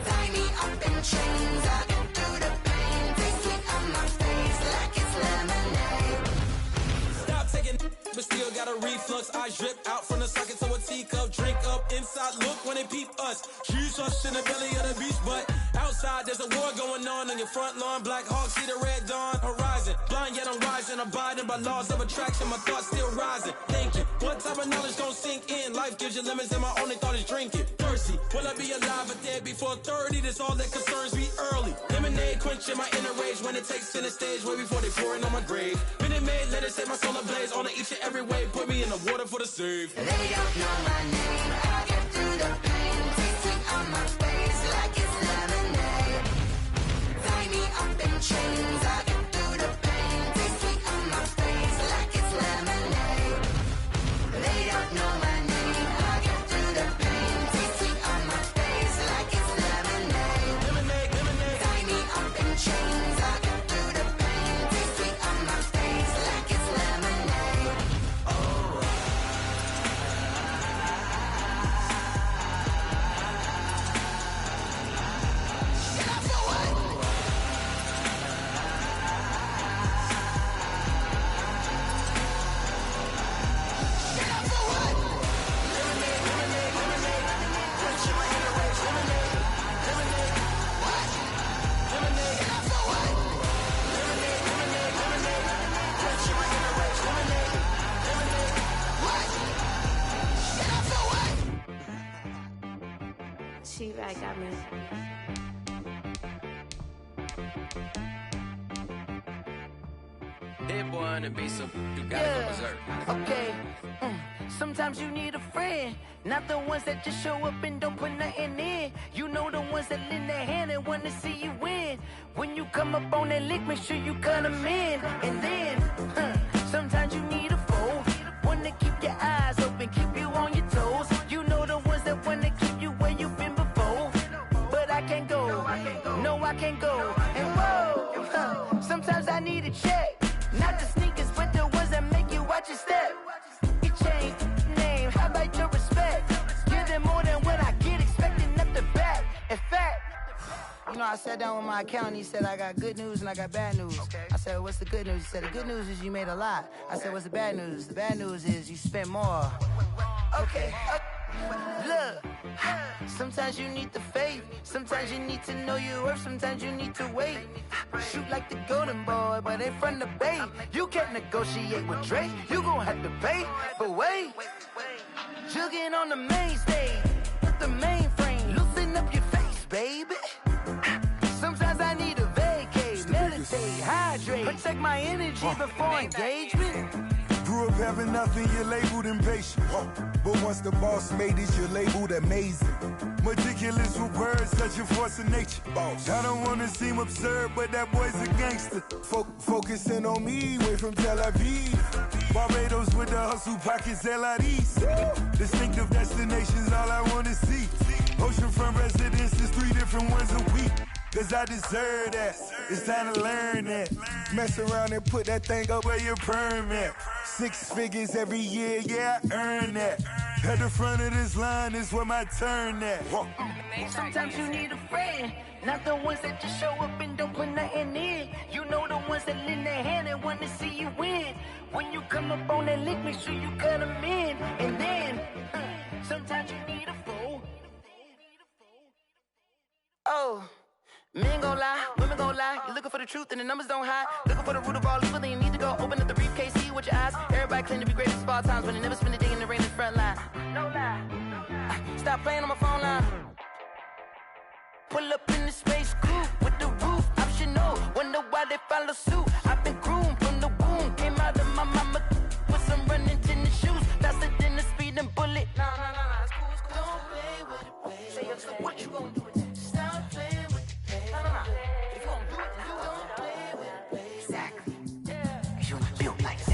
Tie me up in chains. I get through the pain. Taste sweet on my face like it's lemonade. Stop taking, but still got a reflux. I drip out from the socket to a teacup. Drink up inside. Look when they peep us. Shoes us in the belly of the beach, but outside there's a war going on your front lawn. Black Hawk see the red dawn horizon. Blind yet I'm rising, abiding by laws of attraction. My thoughts still rising. Thinking, what type of knowledge gon' sink in? Life gives you limits, and my only thought is drinking. Thirsty, will I be alive or dead before 30? That's all that concerns me early. Lemonade quenching my inner rage when it takes center stage, way before they pour it on my grave. Minute Maid, let it set my soul ablaze. On each and every way, put me in the water for the save. They don't know my name. I get through the pain. Taste sweet on my face like it's lemonade. Tie me up in chains. I get through the pain. Taste sweet on my face like it's lemonade. They don't know my name. I get through the pain. Taste sweet on my face like it's lemonade. Lemonade, lemonade. Tie me up in chains. I get through the pain. Taste sweet on my face like it's lemonade. Oh. Get up for what? Get up for what? Lemonade, lemonade, lemonade. Quenching my inner rage. Lemonade, lemonade. What? Lemonade, Get up for what? lemonade, lemonade, lemonade. Quenching my inner rage. Lemonade, lemonade. What? Get up for what? She right got me. Hit boy on the beat, so you gotta go berserk. Okay. Sometimes you need a friend, not the ones that just show up and don't put nothing in. You know the ones that lend their hand and want to see you win. When you come up on that lick, make sure you cut them in. And then, sometimes you need a foe, one to keep your eyes open, keep you on your toes. You know the ones that want to keep you where you've been before. But I can't go, no I can't go. And whoa, sometimes I need a check. Not the sneakers, but the ones that make you watch your step. You change name, how about your respect? Give them more than what I get, expecting up the back. In fact, you know, I sat down with my accountant, he said, I got good news and I got bad news. I said, what's the good news? He said, the good news is you made a lot. I said, what's the bad news? The bad news is you spent more. Okay. Look, sometimes you need the faith, sometimes you need to know your worth, sometimes you need to wait. Shoot like the golden boy, but in front of bait. You can't negotiate with Drake, you gon' have to pay. But wait, jugging on the main stage, with the mainframe, loosen up your face, baby. Sometimes I need a vacate, meditate, hydrate, protect my energy before engagement. Grew up having nothing, you're labeled impatient. But once the boss made it, you're labeled amazing. Meticulous with words, such a force of nature. I don't wanna seem absurd, but that boy's a gangster. Focusing on me, way from Tel Aviv. Barbados with the hustle pockets, LIDs. Distinctive destinations, all I wanna see. Oceanfront residences, 3 different ones a week. Cause I deserve that, it's time to learn that. Mess around and put that thing up where your permit. 6 figures every year, yeah, I earn that. At the front of this line is where my turn at. Sometimes you need a friend, not the ones that just show up and don't put nothing in. You know the ones that lend their hand and want to see you win. When you come up on that lick, make sure you cut them in. And then, sometimes you need a foe. Oh. Men gon' lie, women gon' lie. You're looking for the truth and the numbers don't hide. Looking for the root of all evil, then you need to go open up the briefcase, see with your eyes. Everybody claim to be greatest of all times, but they never spend a day in the rain in the front line. No lie. Stop playing on my phone line. Pull up in the space coupe with the roof optional. Wonder why they follow suit. I've been groomed from the womb. Came out of my mama with some running tennis shoes. Faster than the speeding bullet. No, it's cool, it's cool. Don't play with it, baby. Say what you gonna do with it? Stop playing with it, baby. No. If you gonna do it, then you don't play with it, baby. Exactly. Yeah. 'Cause you was built like that.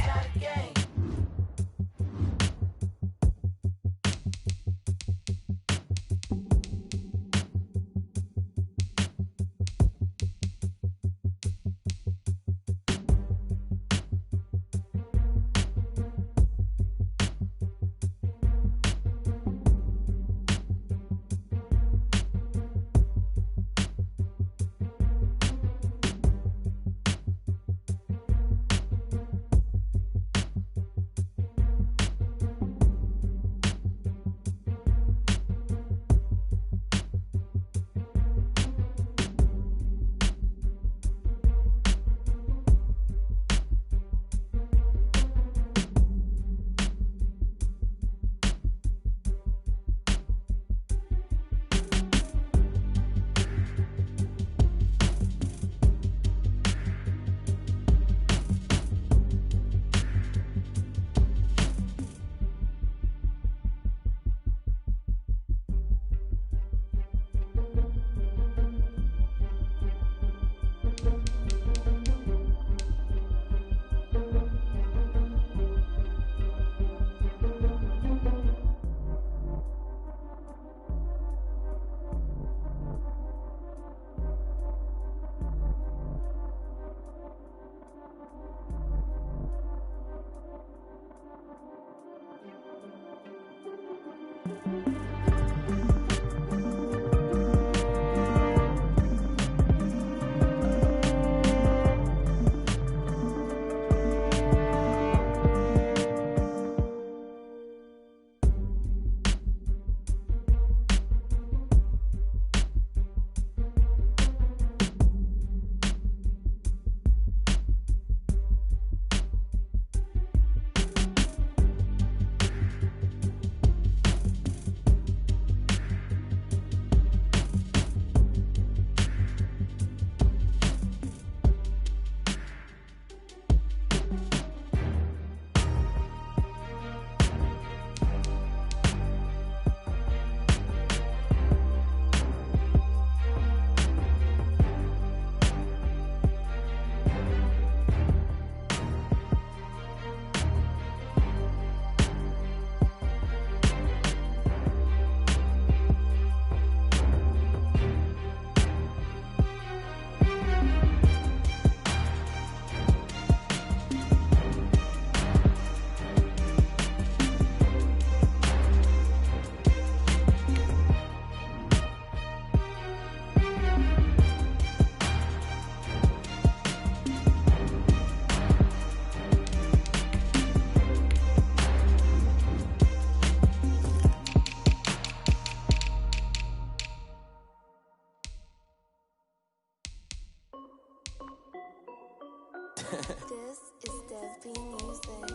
This is Dev B Music.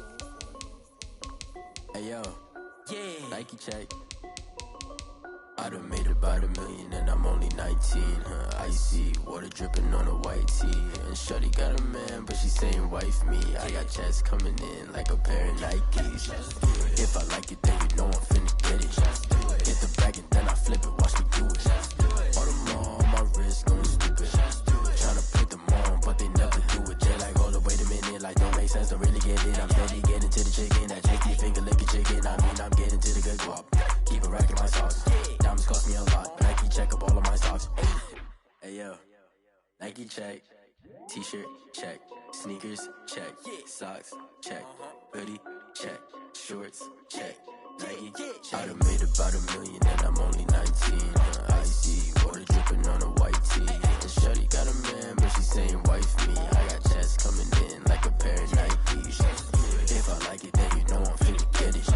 Hey yo, yeah. Nike check. I done made about $1 million and I'm only 19. Icy water dripping on a white tee. And shorty got a man, but she saying wife me. I got checks coming in like a pair of Nikes. If I like it, then you know I'm finna get it. Hit the bag and then I flip it. Watch me do it. All them on my wrist going stupid. Tryna put them on, but they never do it. They like, hold up, wait a minute, like don't make sense, don't really get it. I'm steady getting to the chicken, that tricky finger licking chicken. I mean, I'm getting to the good guap. Keep a rack in my socks. Diamonds cost me a lot. Nike check up all of my socks. Hey yo, Nike check. T-shirt check. Sneakers check. Socks check. Hoodie check. Shorts check. Nike I done made about $1 million and I'm only 19. Icy water dripping on a white tee. And shorty got a man, but she saying wife me. I got checks coming in like a pair of Nikes. If I like it, then you know I'm finna get it.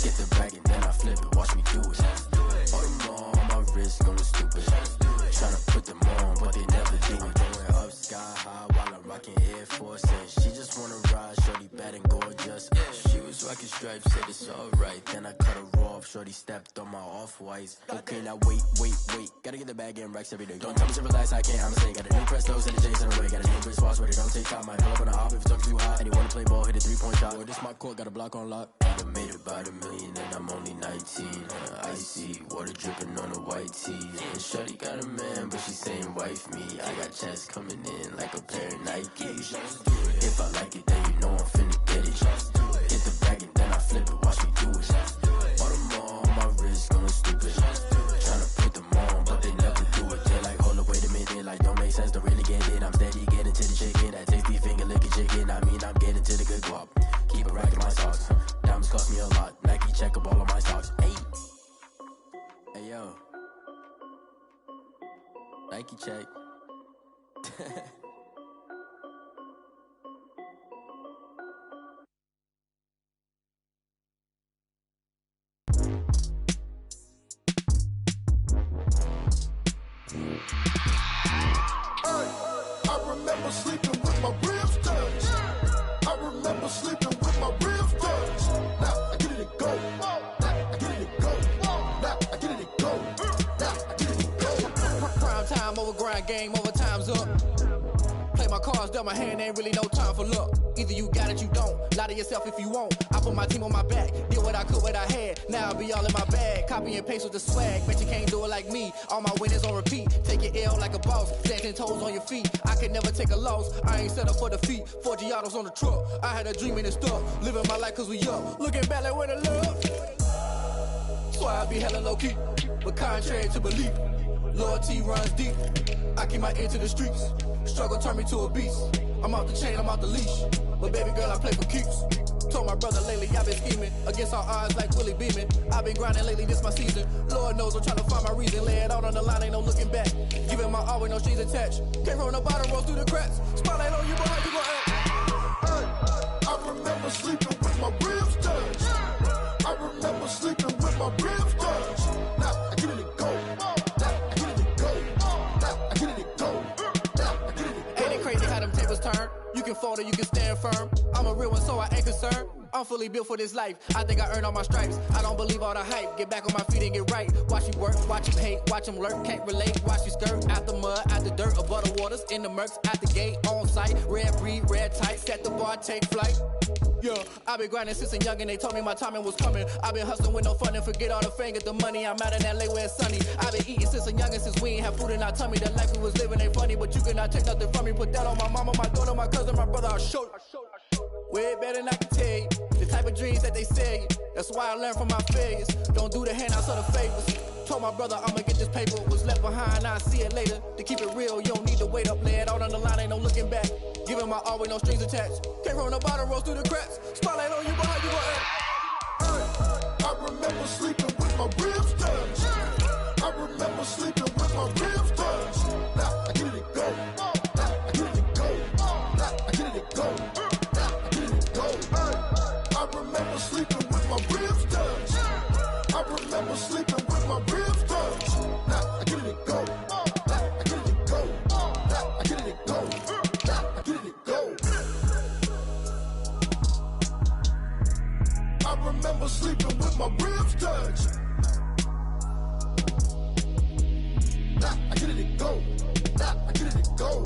Get the bag and then I flip it. Watch me do it. All them on my wrist going stupid. Tryna put them on, but they never do it. Going up sky high while I'm rocking Air Force. And she just wanna ride, shorty bad and gorgeous. She was rocking stripes, said it's alright. Then I cut her off, shorty stepped on my off-whites. Okay, now wait. Gotta get the bag in racks every day. Don't tell me to relax, I can't, I'm a got a new Prestos and a Jason away. Got a new Chris Foss, but it don't take time. Might pull up on a hop if it talks too hot. And he wanna play ball, hit a 3-point shot. Or this my court, got a block on lock. I done made about $1 million and I'm only 19. Icy, water dripping on a white tee. And shorty got a man, but she saying wife me. I got chest coming in like a pair of Nikes. If I like it, then you know I'm finna get it. Hit the bag and then I flip it, watch me do it. Bought them all on my wrist, going stupid. Tryna put them on, but they never do it. They like, hold up, wait a minute, like don't make sense, don't really get it. I'm steady getting to the chicken, that tasty finger licking chicken. I mean, I'm getting to the good guap. Keep a rack in my socks. Diamonds cost me a lot. Nike check up all of my socks. Hey yo. Nike check. I remember sleeping with my ribs touched. I remember sleeping with my ribs touched. Now I get it and go. Now I get it and go. Now I get it and go. Now I get it and go. Prime time over grind game, over time's up. Play my cards, dealt my hand, ain't really no time for luck. Either you got it, you don't. Lie to yourself if you won't. I put my team on my back, did what I could, what I had. Now I'll be all in my bag. Copy and paste with the swag. Bet you can't do it like me. All my winners on repeat. Take your L like a boss. Standing toes on your feet. I can never take a loss. I ain't set up for defeat. 4 Giottos on the truck. I had a dream and it stuck. Living my life cause we up. Looking back like where the love. So I be hella low key. But contrary to belief, loyalty runs deep. I keep my ear to the streets. Struggle turned me to a beast. I'm off the chain, I'm off the leash. But baby girl, I play for keeps. Told my brother lately, I've been scheming against all odds like Willie Beeman. I've been grinding lately, this my season. Lord knows I'm trying to find my reason. Lay it out on the line, ain't no looking back. Giving my all with no strings attached. Came from the bottom, roll through the cracks. Spotlight on you, but how you gon' act? I remember sleeping with my ribs touched. I remember sleeping with my ribs touched. Now I get it and go. Now I get it and go. Now I get it and go. Ain't it crazy how them tables turn? You can fold or you can stand firm. I'm a real one, so I ain't concerned. I'm fully built for this life. I think I earned all my stripes. I don't believe all the hype. Get back on my feet and get right. Watch you work, watch you hate, watch them lurk. Can't relate, watch you skirt. Out the mud, out the dirt, above the waters, in the murks, out the gate, on site. Red breed, red tight, set the bar, take flight. Yeah, I've been grinding since a young and they told me my timing was coming. I've been hustling with no fun and forget all the fame, get the money. I'm out in LA where it's sunny. I've been eating since a young and since we ain't have food in our tummy. The life we was living ain't funny, but you cannot take nothing from me. Put that on my mama, my daughter, my cousin, my brother, I'll show you. Way better than I can tell you. The type of dreams that they sell you. That's why I learned from my failures. Don't do the handouts or the favors. Told my brother I'ma get this paper. Was left behind, I'll see it later. To keep it real, you don't need to wait up. Lay it out on the line, ain't no looking back. Giving my all with no strings attached. Came from the bottom, rose through the cracks. Spotlight on you, but how you gon' act? I remember sleeping with my ribs touched. I remember sleeping with my ribs touched. Now I get it and go. Now I get it and go. Now I get it and go. Now I get it and go. I remember sleeping with my ribs touched. I remember sleeping with my ribs touched. Now I get it and go. Now I get it and go. Now I get it and go. Now I get it and go. I remember sleeping with my ribs touched. Now I get it and go. Now I get it and go.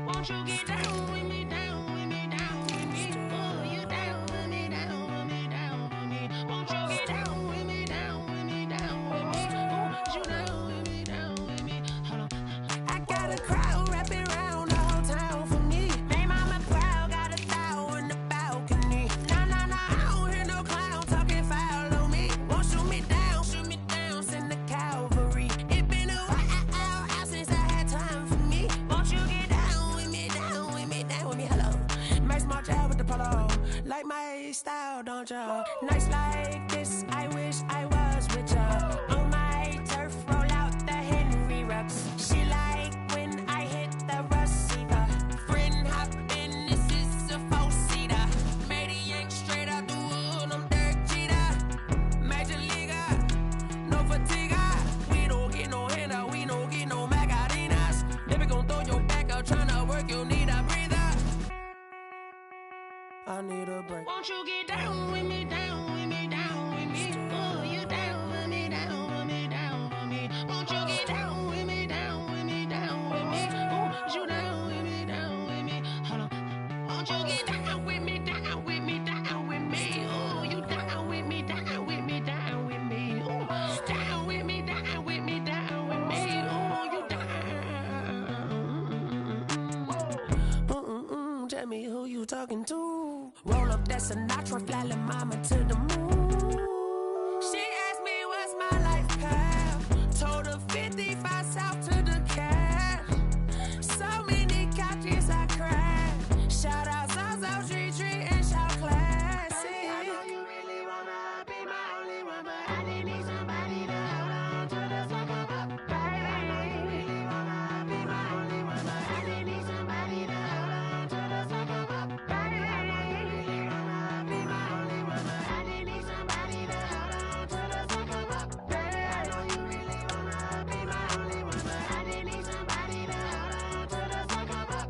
Won't you get down with me, down with me, down with me? Oh, you down with me, down with me, down with me. Won't you get down with me, down with me, down with me? Oh, you down with me, down with me? Hold on. I got a crowd wrapping around the whole town for me. Made mama proud, got a thou in the balcony. Nah, nah, nah, I don't hear no clown talking foul on me. Won't shoot me down, send the cavalry. It been a while since I had time for me. Won't you get down with me, down with me, down with me? Hello. Nice small job with the polo. Like my style, don't ya? Nice like this, I wish I was with ya. On my turf, roll out the Henry Rux. She like when I hit the receiver. Friend hop a break. Won't you get down with me, down with me, down with me? Oh, you down with me, down with me, down with me. Won't you get down with me, down with me, down with me? Oh, you down with me, down with me? Hold on. Won't you get down with me, down with me, down with me? Oh, you down with me, down with me, down with me? Oh, down with me, down with me, down with me? Oh, you down. Tell me who you talking to. Roll up that Sinatra, fly la mama to the moon. She asked me what's my life path. Told her 55 south to the cat. So many couches I crashed. Shout out South Street Tree and shout classy. I know you really wanna be my only one, but I didn't need somebody to hold on to the fuck up, baby. I know you really wanna be my only one, but I didn't need somebody to hold on to the fuck up, baby. I know you really wanna be my only one, but I didn't need somebody to hold on to the fuck up, baby. I know you really wanna be my only one, but I didn't need somebody to hold on to the fuck up.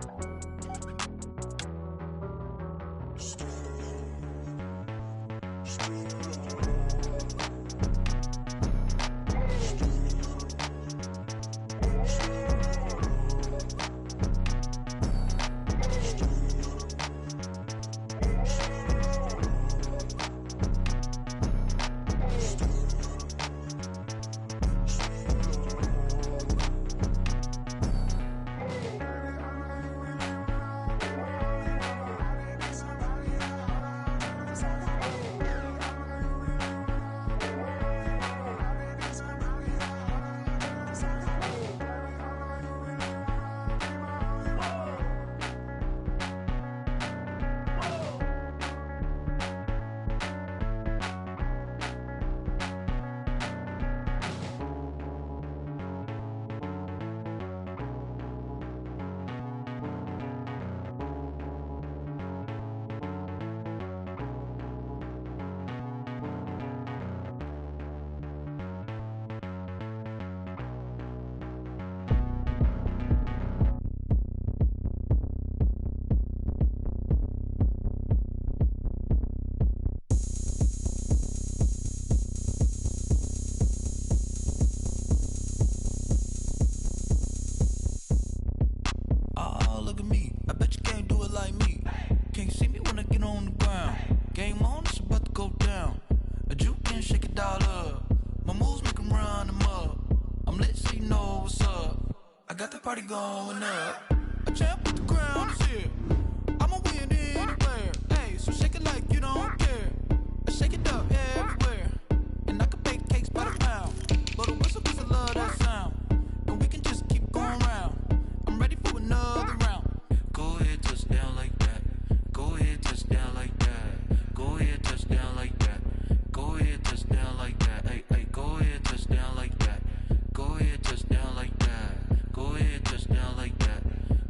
Oh, look at me. I bet you can't do it like me. Can't see me when I get on the ground. Game on, it's about to go down. A juke and shake it all up. My moves make 'em run them up. I'm lit so you know what's up. I got the party going up. A champ with the crown is here. I'ma win anywhere. Hey, so shake it like you don't care. I shake it up everywhere. And I can bake cakes by the pound. Blow the whistle 'cause I love that sound. And we can just keep going round. I'm ready for another round. Go ahead, touch down like that. Go ahead, touch down like that. Go ahead, touch down like that. Go ahead, touch down like that. Hey, hey, go ahead, touch down like that. Go ahead, touch down like that. Go ahead, touch down like that.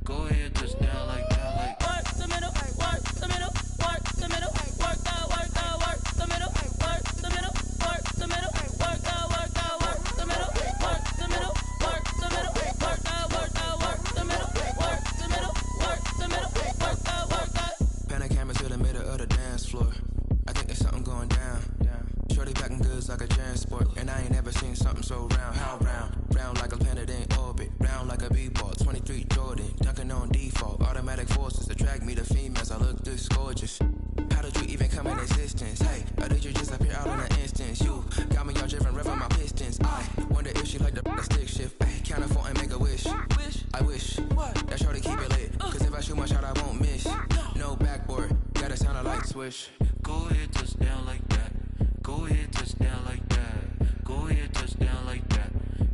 Go ahead, touch down like that. Like work the middle, work the middle, work the middle, work out, work out, work the middle, work the middle, work the middle, work out, work out, work the middle, work the middle, work the middle, work out, work out, work the middle, work the middle, work the middle, work out, work out. Pan the camera to the middle of the dance floor. I think there's something going down. Shorty packing goods like a transport, and I ain't never seen something so round. How round? Round like a planet in orbit, round like a b-ball. 23 Jordan, dunking on default. Automatic forces attract me to females. I look this gorgeous. How did you even come in existence? Hey, or did you just appear out in an instance? You got me all driven, revving my pistons. I wonder if she like the stick shift. Hey, count a 4 and make a wish. I wish that shorty keep it lit. 'Cause if I shoot my shot, I won't miss. No backboard, gotta sound a light swish. go ahead, touch down like that. Go ahead, touch down like that. Go ahead, touch down like that.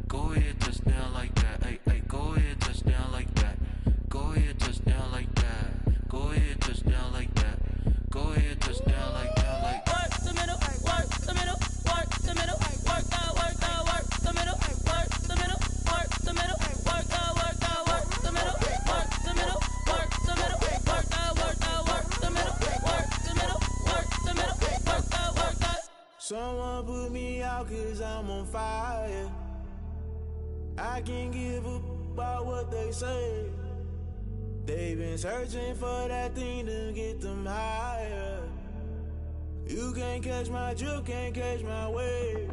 Go ahead, touch down like that. Hey, hey, go ahead, touch down like that. Go ahead, touch down like that. Go ahead, touch down like that. Go ahead, touch down like that. Like work the middle, work the middle, work the middle, work out, work out, work the middle, work the middle, work the middle, work out, work out, work the middle, work the middle, work the middle, work out, work out, work the middle, work the middle, work the middle, work out, work out. Someone put me out 'cause I'm on fire. I can't give a about what they say. They've been searching for that thing to get them higher. You can't catch my drift, can't catch my wave.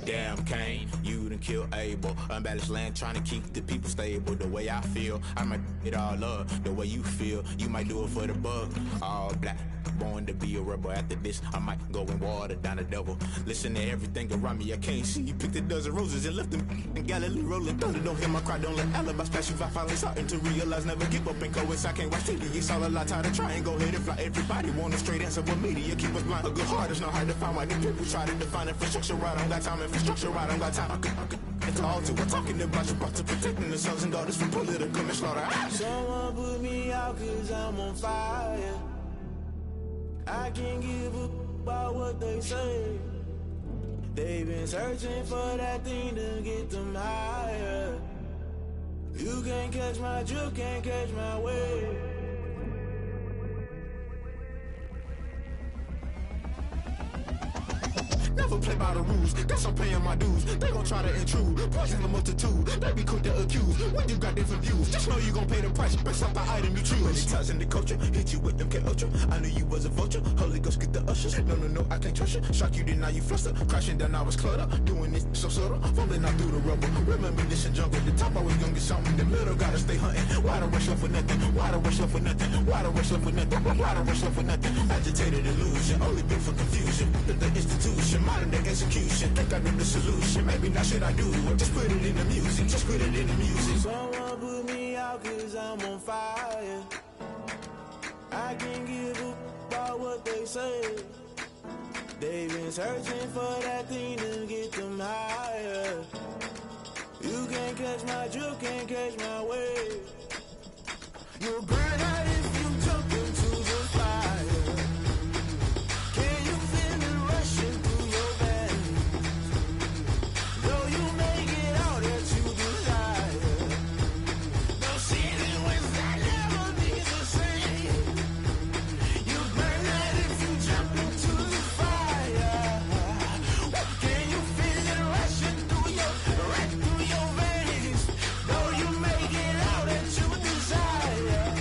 Damn, Kane, you done killed Abel. Unbalanced land, trying to keep the people stable. The way I feel, I might it all up. The way you feel, you might do it for the bug. All black, born to be a rebel. After this, I might go and water down the devil. Listen to everything around me, I can't see. Picked a dozen roses and left them in Galilee rolling thunder. Don't hear my cry, don't let alibis pass you. I finally starting to realize, never give up and coincide. I can't watch TV, it's all a lot. Tired of trying, go ahead and fly. Everybody want a straight answer, but media keep us blind. A good heart is not hard to find. Why the people try to define infrastructure right? I don't got time, infrastructure right? I don't got time. I could it's all to we're talking about you, about to protecting the sons and daughters from political manslaughter. Someone put me out cause I'm on fire. I can't give up about what they say. They've been searching for that thing to get them higher. You can't catch my drift, can't catch my wave. Never play by the rules, guess I'm paying my dues. They gon' try to intrude, poison the multitude. They be quick to accuse, when you got different views. Just know you gon' pay the price, based off the item you choose. Many ties in the culture, hit you with MK Ultra. I knew you was a vulture, Holy Ghost get the ushers. No, I can't trust you. Shock you, then now you fluster. Crashing down, I was cluttered. Doing this so subtle, falling out through the rubble. Remember this in jungle, the top always gonna get something. The middle gotta stay hunting. Why the rush left for nothing? Why the rush left for nothing? Why the rush left for nothing? Why the rush left for nothing? Agitated illusion, only been for confusion. The institution, modern day execution. Think I know the solution. Maybe not should I do it? Just put it in the music. Just put it in the music. Someone put me out cause I'm on fire. I can't give up about what they say. They've been searching for that thing to get them higher. You can't catch my drift, can't catch my wave. You'll burn out if you jump into the fire. Can you feel it rushing through your veins? Though you may get all that you desire, no ceiling wins that never be the same. You burn out if you jump into the fire. Can you feel it rushing through your veins? Though you may get all that you desire.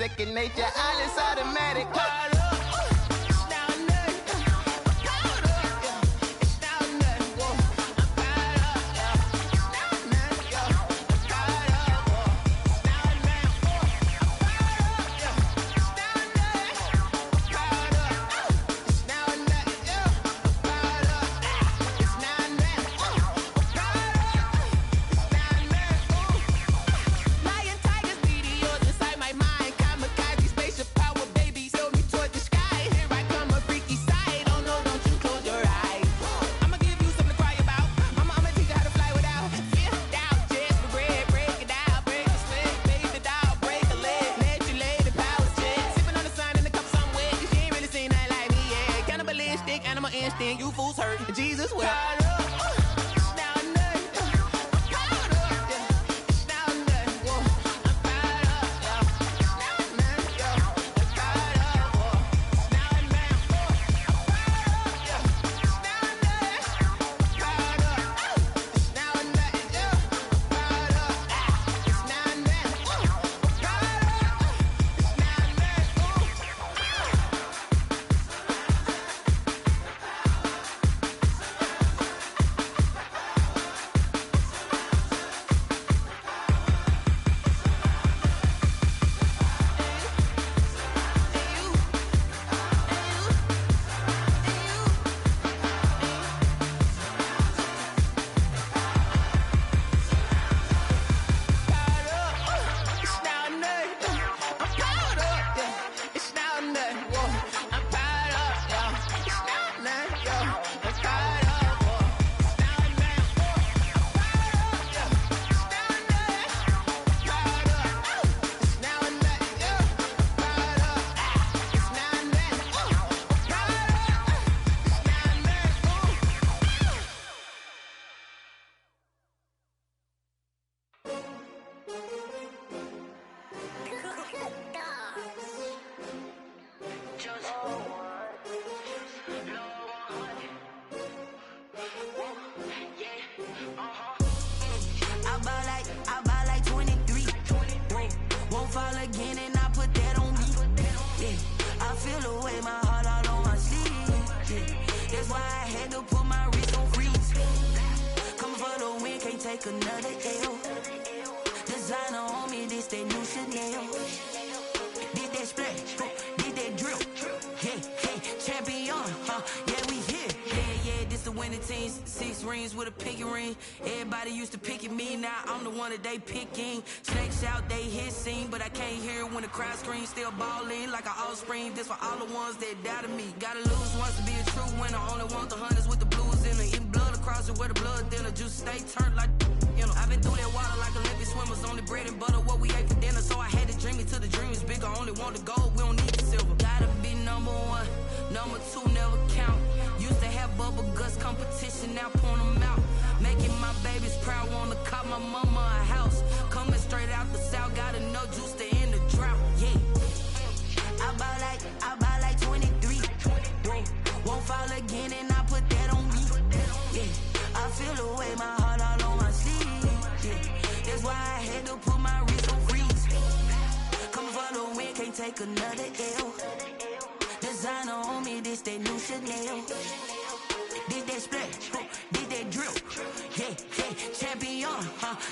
second nature. All is automatic. Caught up. It's now nothing. Caught up. Yeah. It's now nothing. Whoa. I'm caught up. Yeah. It's now nothing. Yeah. I'm caught up. Whoa. It's now nothing. Whoa. I'm caught up. Yeah. It's now nothing. I'm caught up. It's now nothing. Yeah. I'm caught up. It's now nothing. I'm caught up. It's now nothing. Lion, tigers, meteors inside my mind. Kamikaze, spaceship power, baby, sail me toward the sky. Here I come, a freaky side. Oh no, don't you close your eyes. I'ma give you something to cry about. I'ma teach you how to fly without fear, doubt. Just regret, break it out, break a sweat, baby the doll, break a leg, let you lay the power jet. Sipping on the sun in the cup somewhere, 'cause she ain't really seen nothing like me yet. Cannibalistic, animal instinct, you fools hurt. Jesus will. It's now nothing. I'm caught up. Yeah. It's now nothing. Whoa. I'm caught up. Yeah. It's now nothing. Yeah. I'm caught up. Whoa. It's now nothing. Whoa. I'm caught up. Yeah. It's now nothing. I'm caught up. It's now nothing. Yeah. I'm caught up. It's now nothing. Whoa. I'm caught up. It's now It's now nothing. I'm caught up. Yeah. It's now nothing. Whoa. I'm caught up. Yeah. It's now nothing. Yeah. I'm caught up. Whoa. It's now nothing. Whoa. I'm caught up. Yeah. It's now nothing. I'm caught up. It's now nothing. Yeah. I'm caught up. It's now nothing. Whoa. I'm caught up. It's now I buy like 23. Won't fall again and I put that on me. Yeah, I feel the way my heart all on my sleeve. Yeah, that's why I had to put my wrist on freeze. Coming for the win, can't take another L. Designer on me, this that new Chanel. Did that splash, did that drill. Yeah, hey, champion, yeah, we here. Yeah, this the winning team. 6 rings with a pinky ring. Everybody used to pick at me, now I'm the one that they picking. Snakes out, they hit scene, but I can't hear when the crowd screams. Still balling like an offspring. This for all the ones that doubted me. Gotta lose once to be a true winner. Only want the hunters with the blues in it. Eating blood across it where the blood thinner. Juice stay turned like, you know. I've been through that water like Olympic swimmers. Only bread and butter, what we ate for dinner. So I had to dream it till the dream is bigger. Only want the gold, we don't need the silver. Gotta be number 1, number 2 never count. Used to have bubble guts competition, now point them out. Making my babies proud, wanna cop my mama a house. Coming straight out the south, got enough juice to end the drought. Yeah, I buy like 23. Won't fall again and I put that on me. Yeah, I feel the way my heart all on my sleeve. Yeah, that's why I had to put my wrist on freeze. Coming for the win, can't take another L. Designer on me, this that new Chanel. Did that splash, did that drill. Yeah, hey, champion,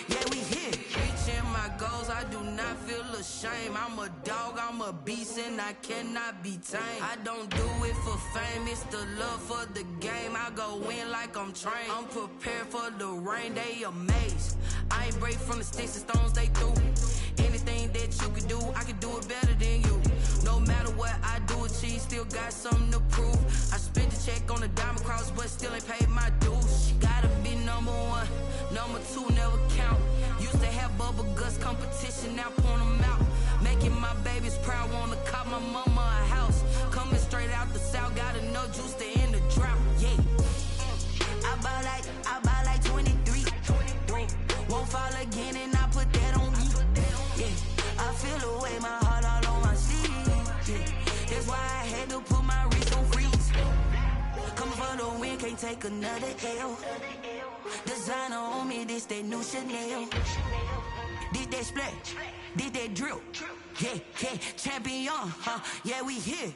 yeah, we here. Reaching my goals, I do not feel ashamed. I'm a dog, I'm a beast, and I cannot be tamed. I don't do it for fame, it's the love for the game. I go in like I'm trained. I'm prepared for the rain, they amazed. I ain't break from the sticks and stones they threw. Anything that you can do, I can do it better than you. No matter what I do, achieve, still got something to prove. I spent the check on the diamond cross, but still ain't paid my dues. Gotta be number 1, number 2 never count. Used to have bubble guts competition, now point them out. Making my babies proud, wanna cop my mama a house. Coming straight out the south, got enough juice to end the drought. Yeah, I buy like 23. Won't fall again and I put that on me. Yeah, I feel the way my heart all on my sleeve. Yeah, that's why I had to put my wrist on freeze. Coming for the win, can't take another L. Designer on me, this that new Chanel. Did that splat, did that drill. Yeah, yeah, champion, huh? Yeah, we here.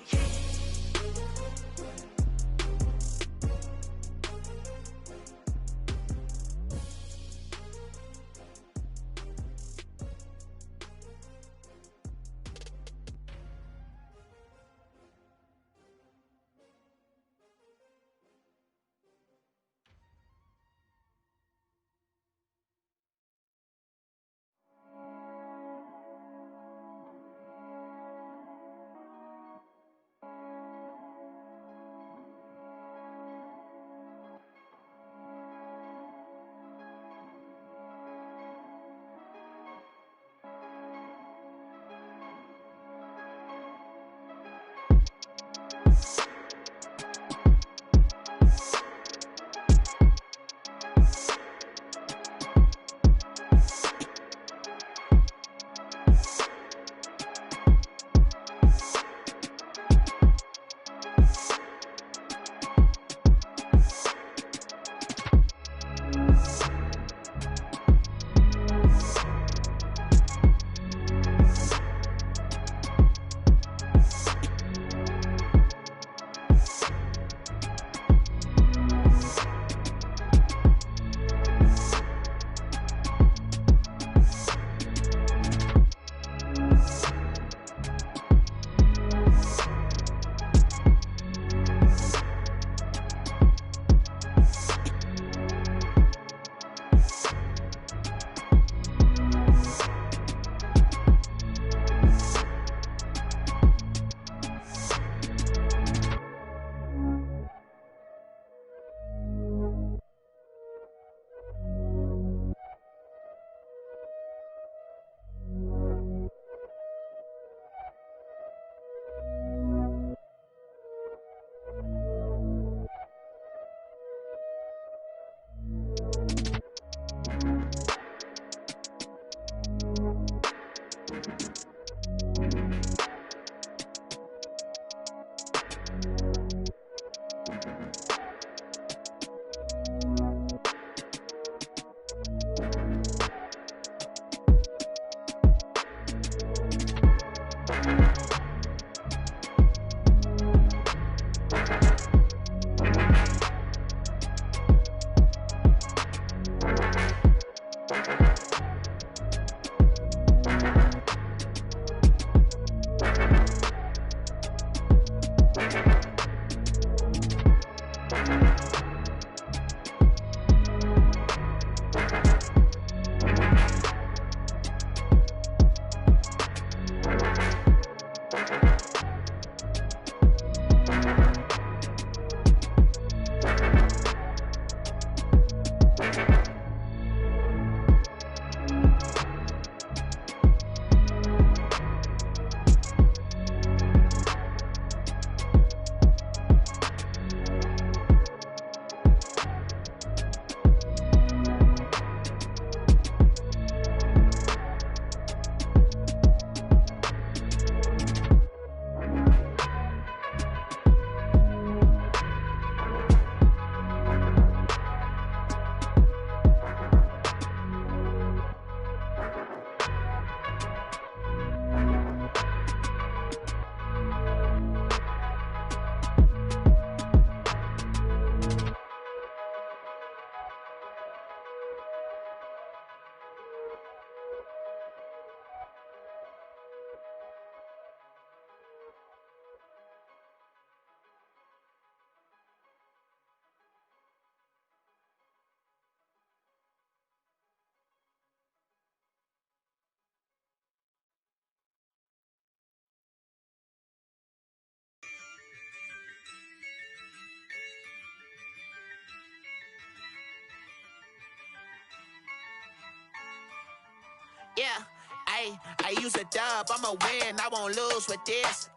Yeah, I use a dub, I'ma win, I won't lose with this.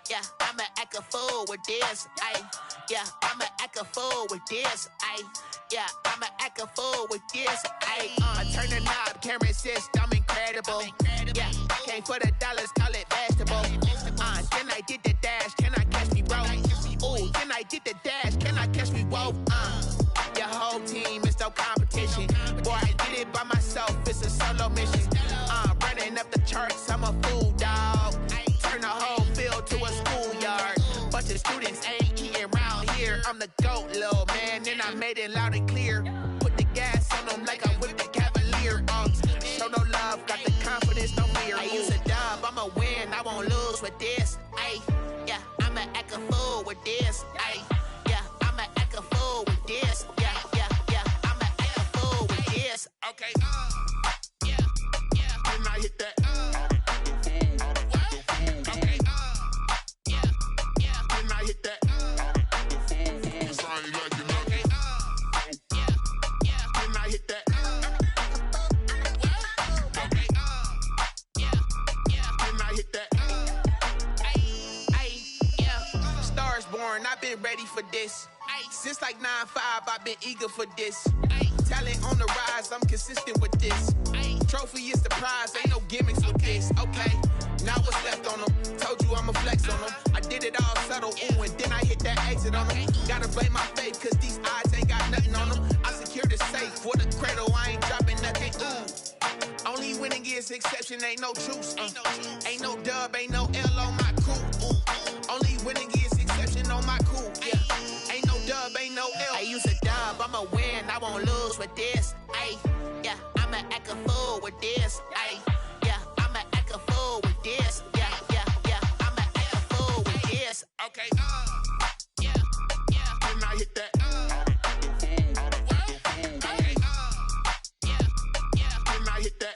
Yeah, I'ma act a fool with this. Yeah, I'ma act a fool with this. Yeah, I'ma act a fool with this. I turn the knob, camera assist, I'm incredible. Yeah, came for the dollars, call it vegetable. Then I did the dash, can I catch me, bro? Ooh, then I did the dash, can I catch me, whoa? Your whole team is no competition. Boy, I did it by myself, it's a solo mission. I'm the GOAT, little man, and I made it loud and clear. Put the gas on them like I whipped the Cavalier. Show no love, got the confidence, no fear. I use a dub, I'ma win, I won't lose with this. Ay, yeah, I'ma act a fool with this. Ay, yeah, I'ma act a fool with this. Yeah, yeah, yeah, I'ma act a fool with this. Okay, yeah, yeah, and I hit that. Okay, yeah, yeah, and I hit that. I've been ready for this. Since like 9-5, I've been eager for this. Talent on the rise, I'm consistent with this. Trophy is the prize, ain't no gimmicks with this. Okay, now what's left on them? Told you I'ma flex on them. I did it all subtle, ooh, and then I hit that exit on them. Gotta blame my faith, cause these odds ain't got nothing on them. I secured the safe for the cradle, I ain't dropping nothing, ooh. Only winning is exception, ain't no truce. Ain't no dub, ain't no L on my crew. Only winning is exception on my cool, yeah. Ain't no dub, ain't no L. I use a dub, I'ma win, I won't lose with this. Ay, yeah, I'ma act a fool with this. Ay, yeah, I'ma act a fool with this. Yeah, yeah, yeah, I'ma act a fool with this. Okay, yeah, yeah, and I hit that. Okay, yeah, yeah, and I hit that.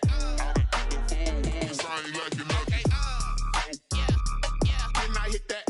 Cause I ain't liking nothing. Okay, yeah, yeah, and I hit that.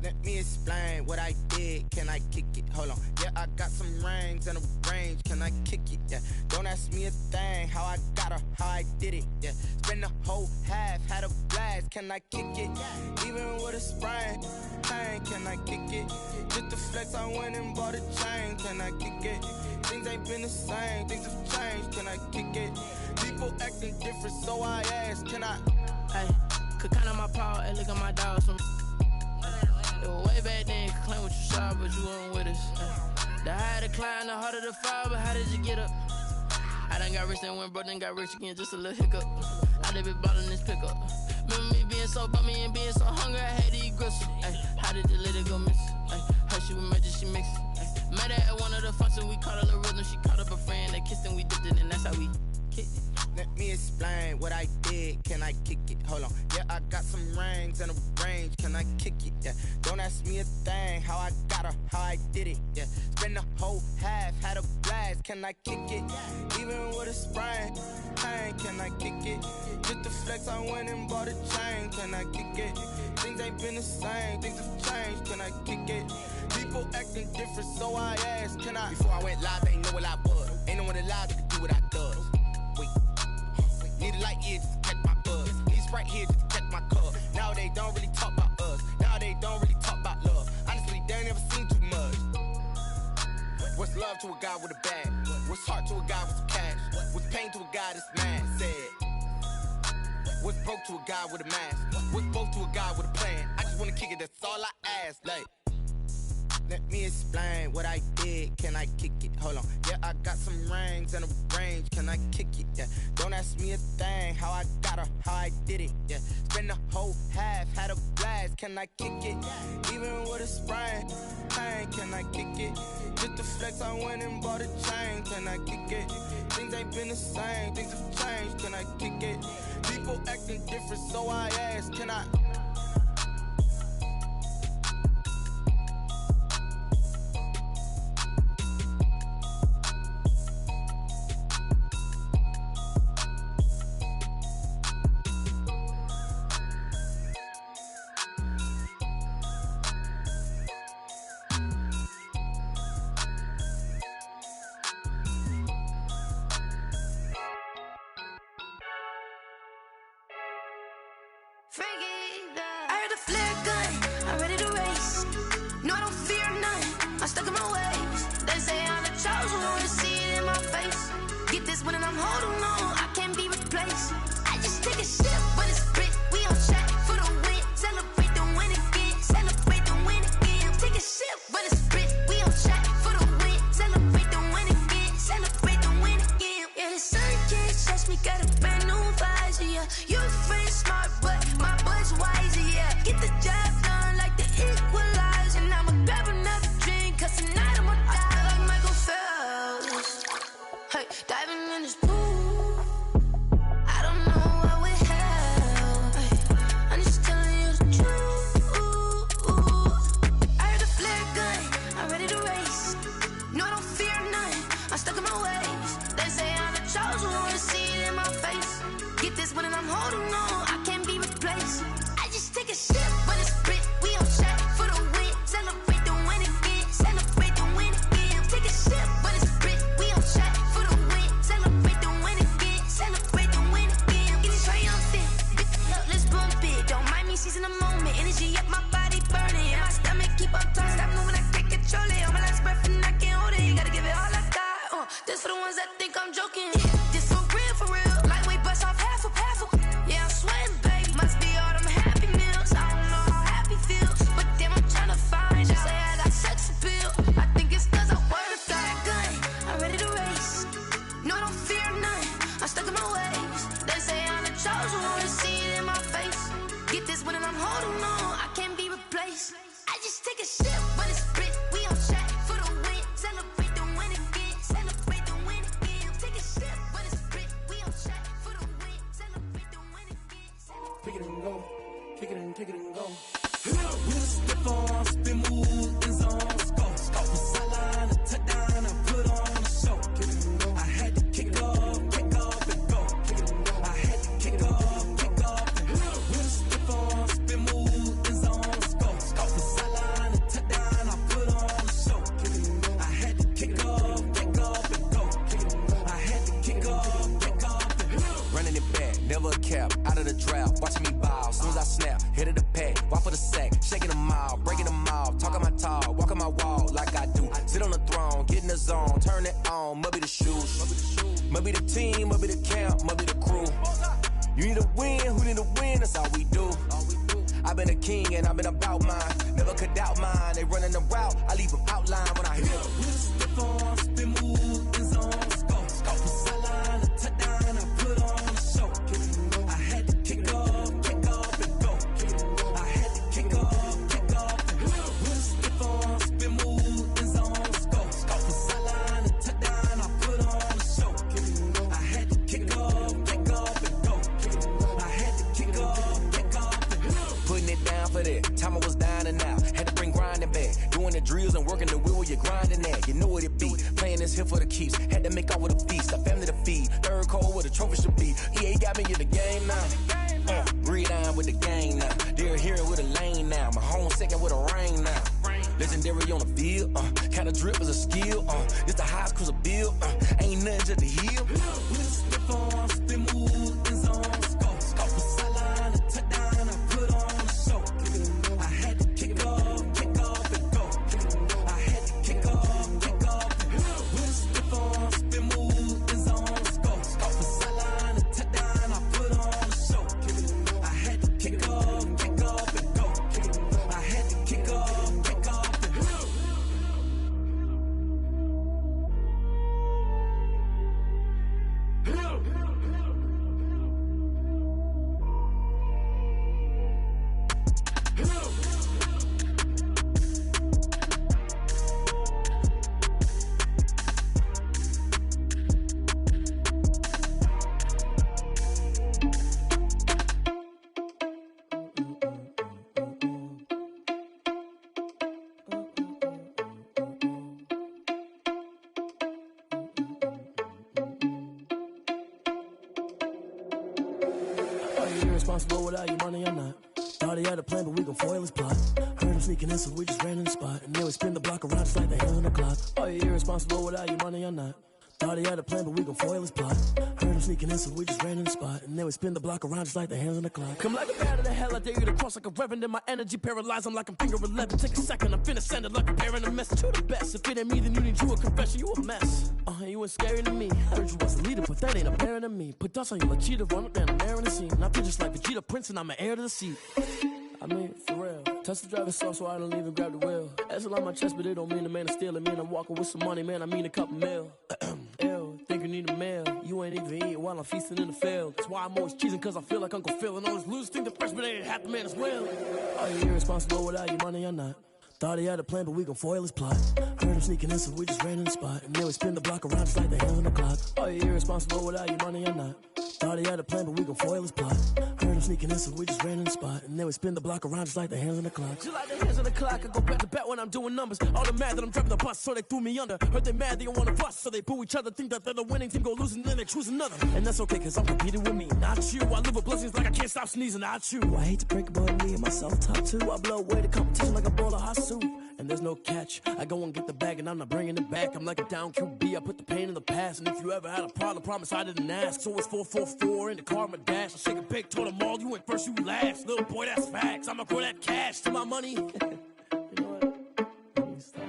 Let me explain what I did. Can I kick it? Hold on. Yeah, I got some rings and a range. Can I kick it? Yeah. Don't ask me a thing. How I got her, how I did it. Yeah. Spend the whole half, had a blast. Can I kick it? Even with a sprain. Pain, can I kick it? Just to flex, I went and bought a chain. Can I kick it? Things ain't been the same. Things have changed. Can I kick it? People acting different, so I asked. Can I? Hey, could count on my power and look at my dogs from. Way back then, could claim what you saw, but you weren't with us. The higher the climb, the harder the fall, but how did you get up? I done got rich and went broke, then got rich again, just a little hiccup. I done been ballin' this pickup. Remember me being so bummy and being so hungry, I had to eat gristle. How did you let it go miss? Her she was magic, she mixed. Met her at one of the functions, we caught a little rhythm, she caught up a friend, they kissed and we dipped it, and that's how we kicked it. Let me explain what I did. Can I kick it? Hold on. Yeah, I got some rings and a range. Can I kick it? Yeah. Don't ask me a thing. How I got her, how I did it. Yeah. Spend the whole half, had a blast. Can I kick it? Even with a sprain. Pain, can I kick it? Just to flex, I went and bought a chain. Can I kick it? Things ain't been the same. Things have changed. Can I kick it? People acting different, so I asked. Can I? Before I went live, they ain't know what I was. Ain't no one alive that could do what I does. Wait. Need a light here just to catch my buzz. Need Sprite here just to catch my cup. Now they don't really talk about us. Now they don't really talk about love. Honestly, they ain't never seen too much. What's love to a guy with a bag? What's heart to a guy with some cash? What's pain to a guy that's mad? Said. What's broke to a guy with a mask? What's both to a guy with a plan? I just wanna kick it, that's all I ask. Like, let me explain what I did. Can I kick it? Hold on. Yeah, I got some rings and a range. Can I kick it? Yeah. Don't ask me a thing. How I got her, how I did it. Yeah. Spend the whole half, had a blast. Can I kick it? Even with a sprain. Pain, can I kick it? Just to flex, I went and bought a chain. Can I kick it? Things ain't been the same. Things have changed. Can I kick it? People acting different, so I asked. Can I? Freaky, I'm stuck in my ways. They say I'm the chosen one, to see it in my face. Get this one and I'm holding on, I can't be replaced. I just take a sip when it's split. We on track for the win. Celebrate the win again. Celebrate the win again. Take a sip when it's split. We on track for the win. Celebrate the win again. Celebrate the win again. Yeah, the sun can't touch me. Got a brand new visor. Yeah, you friend smart, but my bud's wiser. Yeah, get the job done like the equalizer. And I'ma grab another drink, 'cause tonight I'ma die like Michael Phelps. Hey, diving in this pool. I don't know what we have. Hey, I'm just telling you the truth. I heard the flare gun, I'm ready to race. No, I don't fear none, I'm stuck in my ways. They say I'm the chosen one, to see it in my face. Get this one and I'm holding on, I can't be replaced. I just take a sip when it's split. We on track for the win. Celebrate the win again. Celebrate the win again. Take a sip when it's split. We on track for the win. Celebrate the win again. Celebrate the win again. Get it triumphant. Look, let's bump it. Don't mind me seizing the moment. Energy up my body burning. And my stomach keep on turning. Stop moving, I can't control it. On my last breath and I can't hold it. You gotta give it all I got. This for the ones that think I'm joking. This for real, for real. Lightweight bust off half a. Yeah, I'm sweating, baby. Must be all them happy meals. I don't know how happy feels, but damn, I'm trying to find out. Say I got sex appeal. I think it's 'cause I wear the flag gun. I'm ready to race. No, I don't fear none. I'm stuck in my ways. They say I'm the chosen one, to see it in my face. Get this one and I'm holding on, I can't be replaced. I just take a sip when it's split. We on track for the win. Celebrate the win again. Celebrate the win again. Take a sip when it's split. We on track for the win. Celebrate the win again. Pick it and go. Kick it and kick it and go. With a stiff on, spin move, in zone, go. From sideline to touchdown, I put on a show. I had to kick off and go. I had to kick off and go. With a stiff on, spin move, in zone, go. From sideline to touchdown, I put on a show. I had to kick off and go. I had to kick off and go. Running it back, never a cap, out of the draft, watching me ball. Soon as I snap, hit of the pack, walk for the sack, shaking them all, breaking them all, talking my talk, walking my wall like I do. Sit on the throne, get in the zone, turn it on, must be the shoes, must be the team, must be the camp, must be the crew. You need to win, who need to win, that's all we do. I've been a king and I've been about mine, never could doubt mine. They running the route, I leave them outline when I hit them. Stiff on, spin move, in zone, go. From sideline to touchdown, I put on a show. I had to kick off and go. I had to kick off and go. With a stiff on, spin move, in zone, go. From sideline to touchdown, I put on a show. I had to kick off and go. I had to kick off and go. Putting it down for that, time I was down and out, had to bring grinding back, doing the drills and working the wheel where you're grinding at, you know what it be, playing this here for the keeps, had to make out with a feast, a family to feed, third cold where the trophy should be, EA got me in the game now, breathe on with the game now, they're hearing with a lane now, my home second with a rain now, legendary on the field, kinda drip is a skill, this the highest cruiser bill, ain't nothing just to heal. With a stiff on, spin move, in zone, go. From sideline to touchdown, I put on a show. I had to kick off and go. I had to kick off and go. With a stiff on, spin move, in zone, go. From sideline to touchdown, I put on a show. I had to kick off and go. I had to kick off and go. Irresponsible without your money or not. Thought he had a plan, but we gon' foil his plot. Heard him sneaking in, so we just ran in the spot. And then we spin the block around just like the hell in the clock. Are you irresponsible without your money or not? Thought he had a plan, but we gon' foil his plot. Heard him sneaking in, so we just ran in the spot. And then we spin the block around just like the hands on the clock. Come like a bat of the hell, I dare you to cross like a reverend. In my energy paralyzed, I'm like I'm finger 11. Take a second, I'm finna send it like a parent a message to the best. If it ain't me, then you need you a confession, you a mess. You ain't scary to me. Heard you was a leader, but that ain't apparent to me. Put dust on you like cheetah, run up down the air in the scene. And I feel just like Vegeta Prince, and I'm an heir to the seat. I mean, for real. Touch the driver's soft so I don't even grab the wheel. That's on my chest, but it don't mean the man is stealing. Man, I'm walking with some money, man, I mean a couple mil. Ew, think you need a meal. You ain't even eating while I'm feasting in the field. That's why I'm always cheesing, cause I feel like Uncle Phil. And all those losers think the freshman ain't half the man as well. Are you irresponsible without your money or not? Thought he had a plan, but we gon' foil his plot. Heard him sneaking in, so we just ran in the spot. And then we spin the block around just like the hands on the clock. Are you irresponsible without your money or not? Thought he had a plan, but we gon' foil his plot. Heard him sneaking in, so we just ran in the spot. And then we spin the block around just like the hands on the clock. Just like the hands on the clock, I go back to back when I'm doing numbers. All the mad that I'm driving the bus, so they threw me under. Heard they mad, they don't wanna bust, so they boo each other. Think that they're the winning team, go losing, then they choose another. And that's okay, cause I'm competing with me, not you. I live with blessings like I can't stop sneezing, not you. I hate to break it, but me and myself top two. I blow away the competition like a bowl of hot soup. And there's no catch. I go and get the bag and I'm not bringing it back. I'm like a down QB, I put the pain in the past. And if you ever had a problem, promise I didn't ask. So it's 444 in the car, my dash. I shake a big, told them all, you went first, you last. Little boy, that's facts. I'ma grow that cash to my money. You know what? Let me stop.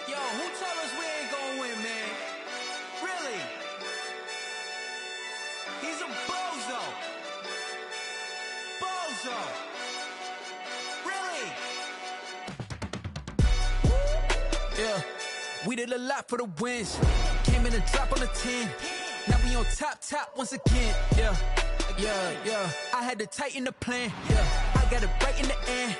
Yo, who told us we ain't gonna win, man? Really? He's a bozo. Bozo. Really? Yeah, we did a lot for the wins. Came in a drop on the 10. Now we on top once again. Yeah. I had to tighten the plan. Yeah, I got it right in the end.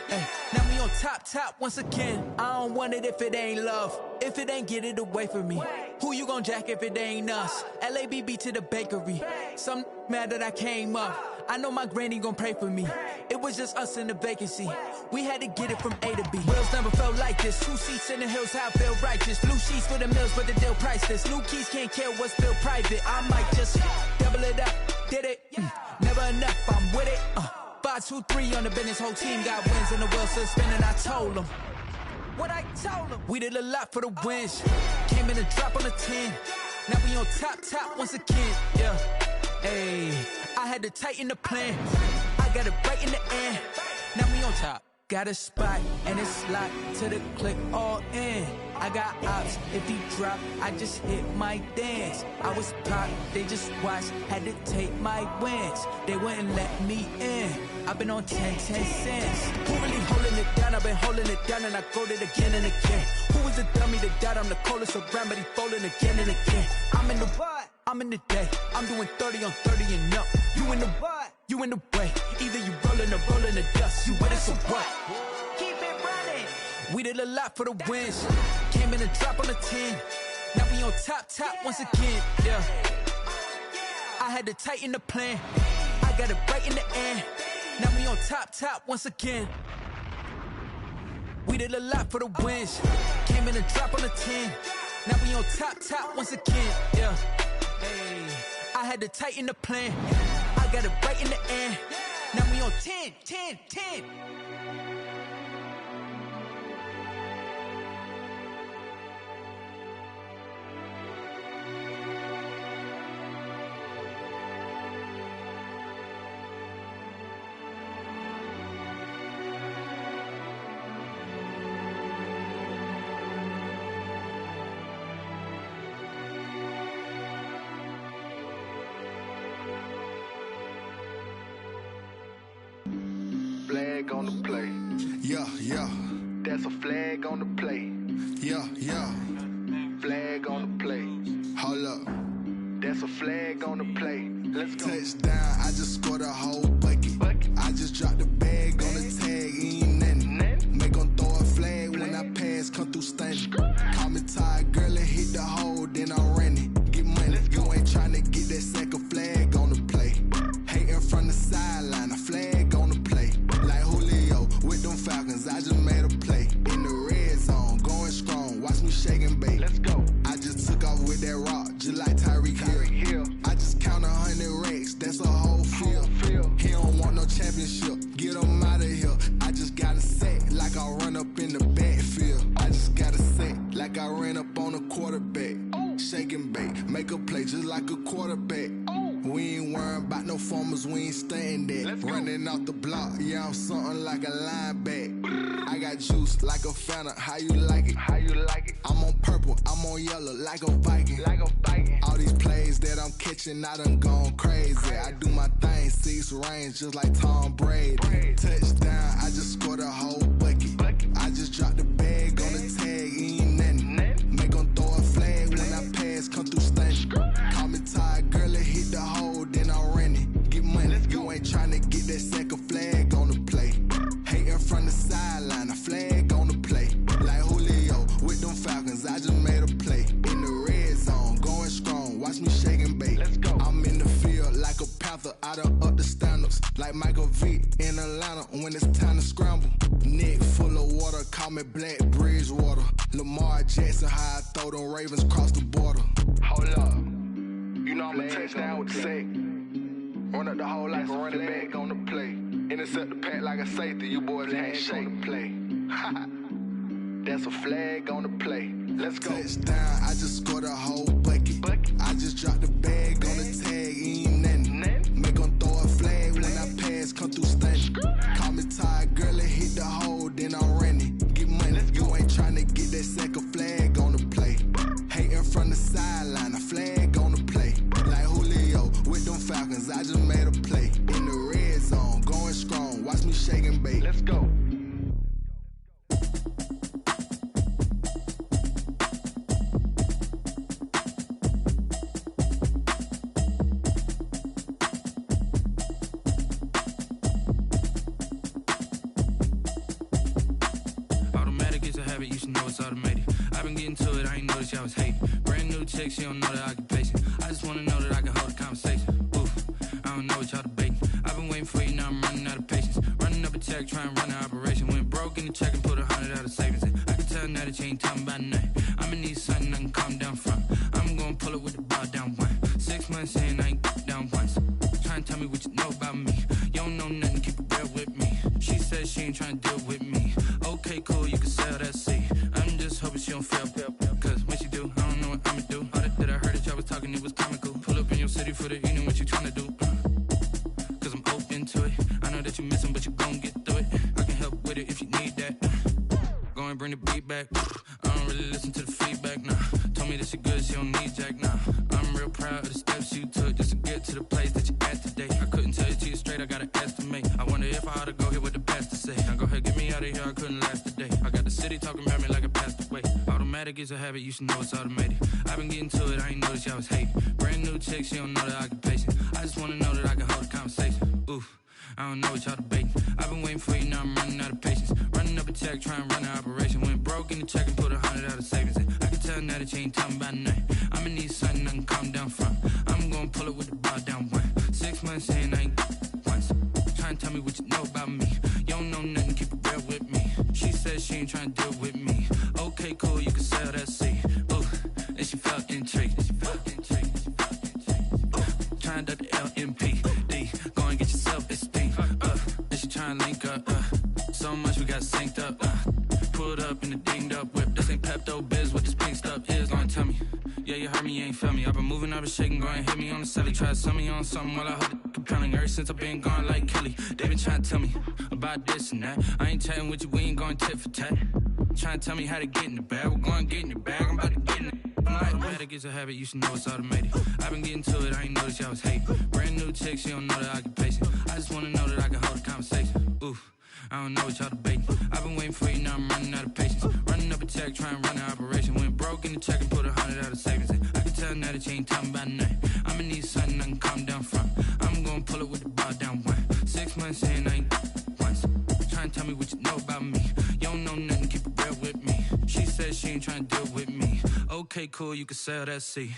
Now we on top once again. I don't want it if it ain't love. If it ain't, get it away from me. Who you gon' jack if it ain't us? LABB to the bakery. Some mad that I came up. I know my granny gon' pray for me. It was just us in the vacancy. We had to get it from A to B. Wheels never felt like this. 2 seats in the hills, how I feel righteous. Blue sheets for the mills, but the deal priceless. New keys can't care what's still private. I might just double it up. Did it? Never enough, I'm with it. 5, 2, 3 on the business. Whole team got wins and the wheels still spinning. I told them what I told them. We did a lot for the wins. Came in a drop on the 10. Now we on top once again. Yeah. Hey, I had to tighten the plan. I got it right in the end. Now we on top. Got a spot and it's locked to the click all in. I got ops, if he drop, I just hit my dance. I was pop, they just watched, had to take my wins. They wouldn't let me in. I've been on 10 cents. Who really holding it down? I've been holding it down and I go it again and again. Who was the dummy that died? I'm the coldest around, but he folding again and again. I'm in the what? I'm in the day. I'm doing 30 on 30 and up. You in the what? You in the way. Either you rolling or rolling the dust. You with us or what? Keep it running. We did a lot for the wins. Came in a drop on the 10. Now we on top once again. Yeah. I had to tighten the plan. I got it right in the end. Now we on top once again. We did a lot for the wins. Came in a drop on the 10. Now we on top once again. Yeah. Hey, I had to tighten the plan. I got it right in the end. Now we on 10. Flag on the play. Yeah. That's a flag on the play. Yeah. Flag on the play. Hold up. That's a flag on the play. Let's go. Touchdown, I just scored a whole bucket. I just dropped the bag on the tag, ain't nothing. Make 'em throw a flag when I pass, come through stunning. Call me tired, girl, and hit the hole, then I'm running. Get money, you ain't tryna get that second flag on the play. Hating from the sideline, a flag on the play. Like Julio with them Falcons, I just made a play. In the red zone, going strong, watch me shake and bake. Let's go. I just took off with that rock, just like Tyreek Hill. I just count 100 racks, that's a whole field. He don't want no championship, get him out of here. I just got a sack like I run up in the backfield. I just got play just like a quarterback. We ain't worrying about no formers, we ain't staying there. Running off the block, yeah, I'm something like a lineback. I got juice like a Fanta, how you like it? How you like it? I'm on purple, I'm on yellow, like a Viking. Like a Viking. All these plays that I'm catching, I done gone crazy. I do my thing, 6 range, just like Tom Brady. Touchdown, I just scored a whole bucket. I just dropped the bag on the tag, ain't nothing. Make 'em throw a flag when I pass, come through stunning. Call me tired, girl, it hit the hole, then I ran it. Get money, you ain't tryna get that second flag on the play. Hating from the sideline, a flag on the play. Like Julio with them Falcons, I just made a play. In the red zone, going strong, watch me shake and bake. I'm in the field like a panther, I done up the standards. Like Michael Vick in Atlanta when it's time to scramble. Neck full of water, call me Black Bridgewater. Lamar Jackson, how I throw them Ravens cross the border. Hold up, you know I'm a touchdown with the sack. Run up the hole like a running back on the play. Intercept the pack like a safety, you boys ain't shake the play. That's a flag on the play. Let's go. Touchdown, I just scored a whole bucket. I just dropped the bag on the tag, ain't nothing. Make 'em throw a flag when I pass, come through stunning. Call me tired, girl, it hit the hole, then I ran it. Get money, you ain't tryna get that second flag on the play. Hating from the sideline, a flag on the play. Like Julio with them Falcons, I just made a play. In the red zone, going strong, watch me shake and bake. Let's go. You should know it's automated. I've been getting to it, I ain't noticed y'all was hating. Brand new chick, she don't know the occupation. I just wanna know that I can hold a conversation. Oof, I don't know what y'all debating. I've been waiting for you, now I'm running out of patience. Running up a check, trying to run an operation. Went broke in the check and put 100 out of savings in. I can tell now that you ain't talking about nothing. I'ma need something I can calm down from. I'm gonna pull it with the bow down one. 6 months in, I ain't down once. Trying to tell me what you know about me. You don't know nothing, keep it real with me. She said she ain't trying to deal with me. Okay, cool, you can sell that seat. I'm just hoping she don't fail. Cause when she do, I don't know what I'ma do. All that I heard that y'all was talking, it was comical. Pull up in your city for the evening, what you tryna do? Cause I'm open to it. I know that you missing, but you gon' get through it. I can help with it if you need that. Go and bring the beat back. I don't really listen to the feedback, nah. Told me that she good, she don't need jack, nah. I'm real proud of the steps you took just to get to the place that you at today. I couldn't tell you to you straight, I gotta estimate. I wonder if I ought to go here with the pastor say. Now go ahead, get me out of here, I couldn't last today. I got the city talking about me like I passed away. Automatic is a habit, you should know it's automated. I've been getting to it, I ain't noticed y'all was hating. Brand new chick, she don't know the occupation. I just wanna know that I can hold a conversation. Oof, I don't know what y'all debating. I've been waiting for you, now I'm running out of patience. Running up a check, trying to run an operation. Went broke in the check and put 100 out of savings in. I can tell now that you ain't talking about nothing. I'ma need something I can calm down from. I'm gonna pull it with the bow down one. 6 months in, I ain't once. Trying to tell me what you know about me. You don't know nothing, keep it real with me. She said she ain't trying to deal with me. Okay, cool, you can sell that seat. Ooh, and she felt intrigued. Trying to the LMPD. Go and get yourself esteem. And she trying to link up. So much we got synced up. Pulled up in the dinged up whip. This ain't Pepto Biz, what this pink stuff is. Long tell me. Yeah, you heard me, you ain't felt me. I've been moving, I've been shaking, go and hit me on the celly. Try to sell me on something while I hold it compelling. Ever since I've been gone like Kelly, they been trying to tell me about this and that. I ain't chatting with you, we ain't going tit for tat. Trying to tell me how to get in the bag, we're going to get in the bag, I'm about to get in it. Automatic is a habit, you should know it's automated. I've been getting to it, I ain't noticed y'all was hating. Brand new chick, she don't know the occupation. I just wanna know that I can hold a conversation. Oof, I don't know what y'all debating. I've been waiting for you, now I'm running out of patience. Running up a check, trying to run an operation. Went broke in the check and put 100 out of savings in. I can tell now that you ain't talking about nothing. I'ma need something I can calm down from. I'm gonna pull it with the bow down one. 6 months in, I ain't once. Trying to tell me what you know about me. You don't know nothing, keep it real with me. She said she ain't trying to deal with me. Okay, cool, you can sell that seat.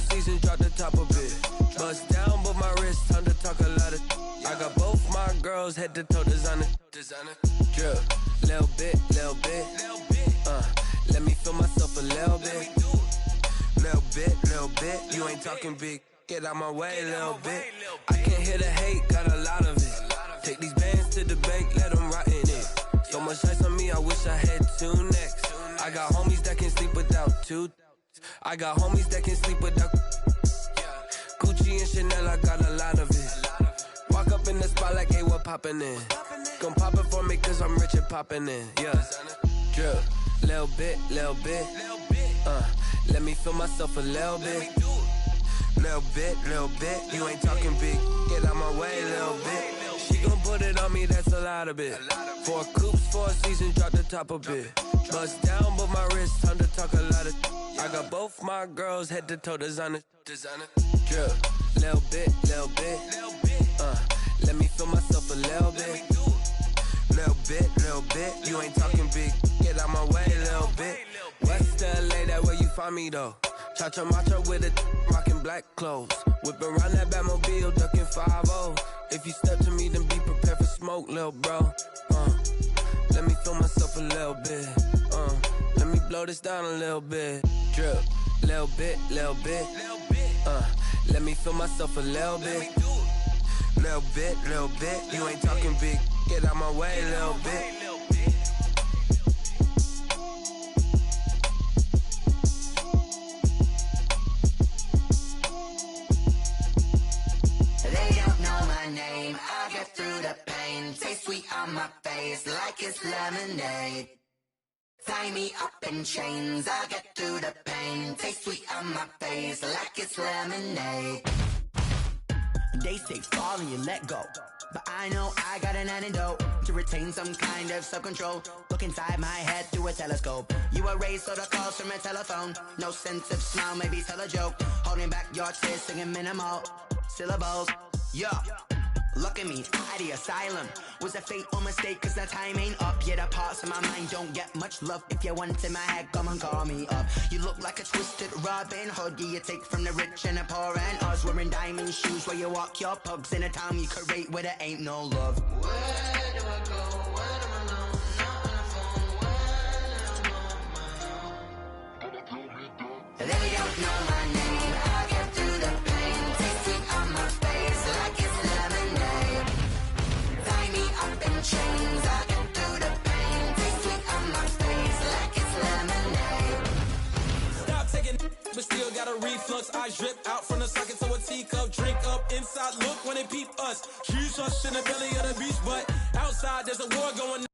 seasons, drop the top a bit. Bust down, but my wrist, time to talk a lot of. I got both my girls head to toe designer. Drip, little bit. Let me feel myself a little bit. Little bit. You ain't talking big. Get out my way, little bit. I can't hear the hate, got a lot of it. Take these bands to the bank, let them rot in it. So much ice on me, I wish I had two necks. I got homies that can sleep without two. I got homies that can sleep without. Gucci and Chanel, I got a lot of it. Walk up in the spot like, hey, what poppin' in? Gon' pop it for me cause I'm rich and poppin' in, yeah. Drip, little bit. Let me feel myself a little bit. Little bit. You ain't talking big. Get out my way, little bit. She gon' put it on me, that's a lot of it. 4 coops, 4 seasons, drop the top a bit. Bust down, but my wrist, time to talk a lot of. I got both my girls head to toe designer. Drip, little bit. Let me feel myself a little bit. Little bit. You ain't talking big. Get out my way, little bit. West LA, that where you find me though. Cha-cha matcha with it, rockin' black clothes. Whip around that Batmobile, ducking 5-0. If you step to me, then be prepared for smoke, lil' bro. Let me feel myself a little bit. Let me blow this down a little bit. Drip, little bit. Let me feel myself a little bit. Little bit. You ain't talking big. Get out my way, little bit. They don't know my name, I get through the pain. Taste sweet on my face like it's lemonade. Tie me up in chains, I get through the pain. Taste sweet on my face like it's lemonade. They say fall and you let go, but I know I got an antidote to retain some kind of self-control. Look inside my head through a telescope. You erase all the calls from a telephone. No sense of smile, maybe tell a joke. Holding back your tears, singing minimal syllables. Yeah, look at me, at the asylum. Was a fate or mistake, cause the time ain't up. Yeah, the parts of my mind don't get much love. If you want in my head, come and call me up. You look like a twisted Robin Hood. You take from the rich and the poor and us. Wearing diamond shoes where you walk your pugs. In a town you create where there ain't no love. Where do I go? When am I alone? Not on the phone. When I'm on my own. They don't know my name. I get through the pain. Taste sweet on my face like it's lemonade. Tie me up in chains. I get through the pain. Taste sweet on my face like it's lemonade. Stop taking, but still got a reflux. I drip out from the socket to a teacup. Drink up inside, look when they peep us. Jesus in the belly of the beast, but outside there's a war going on.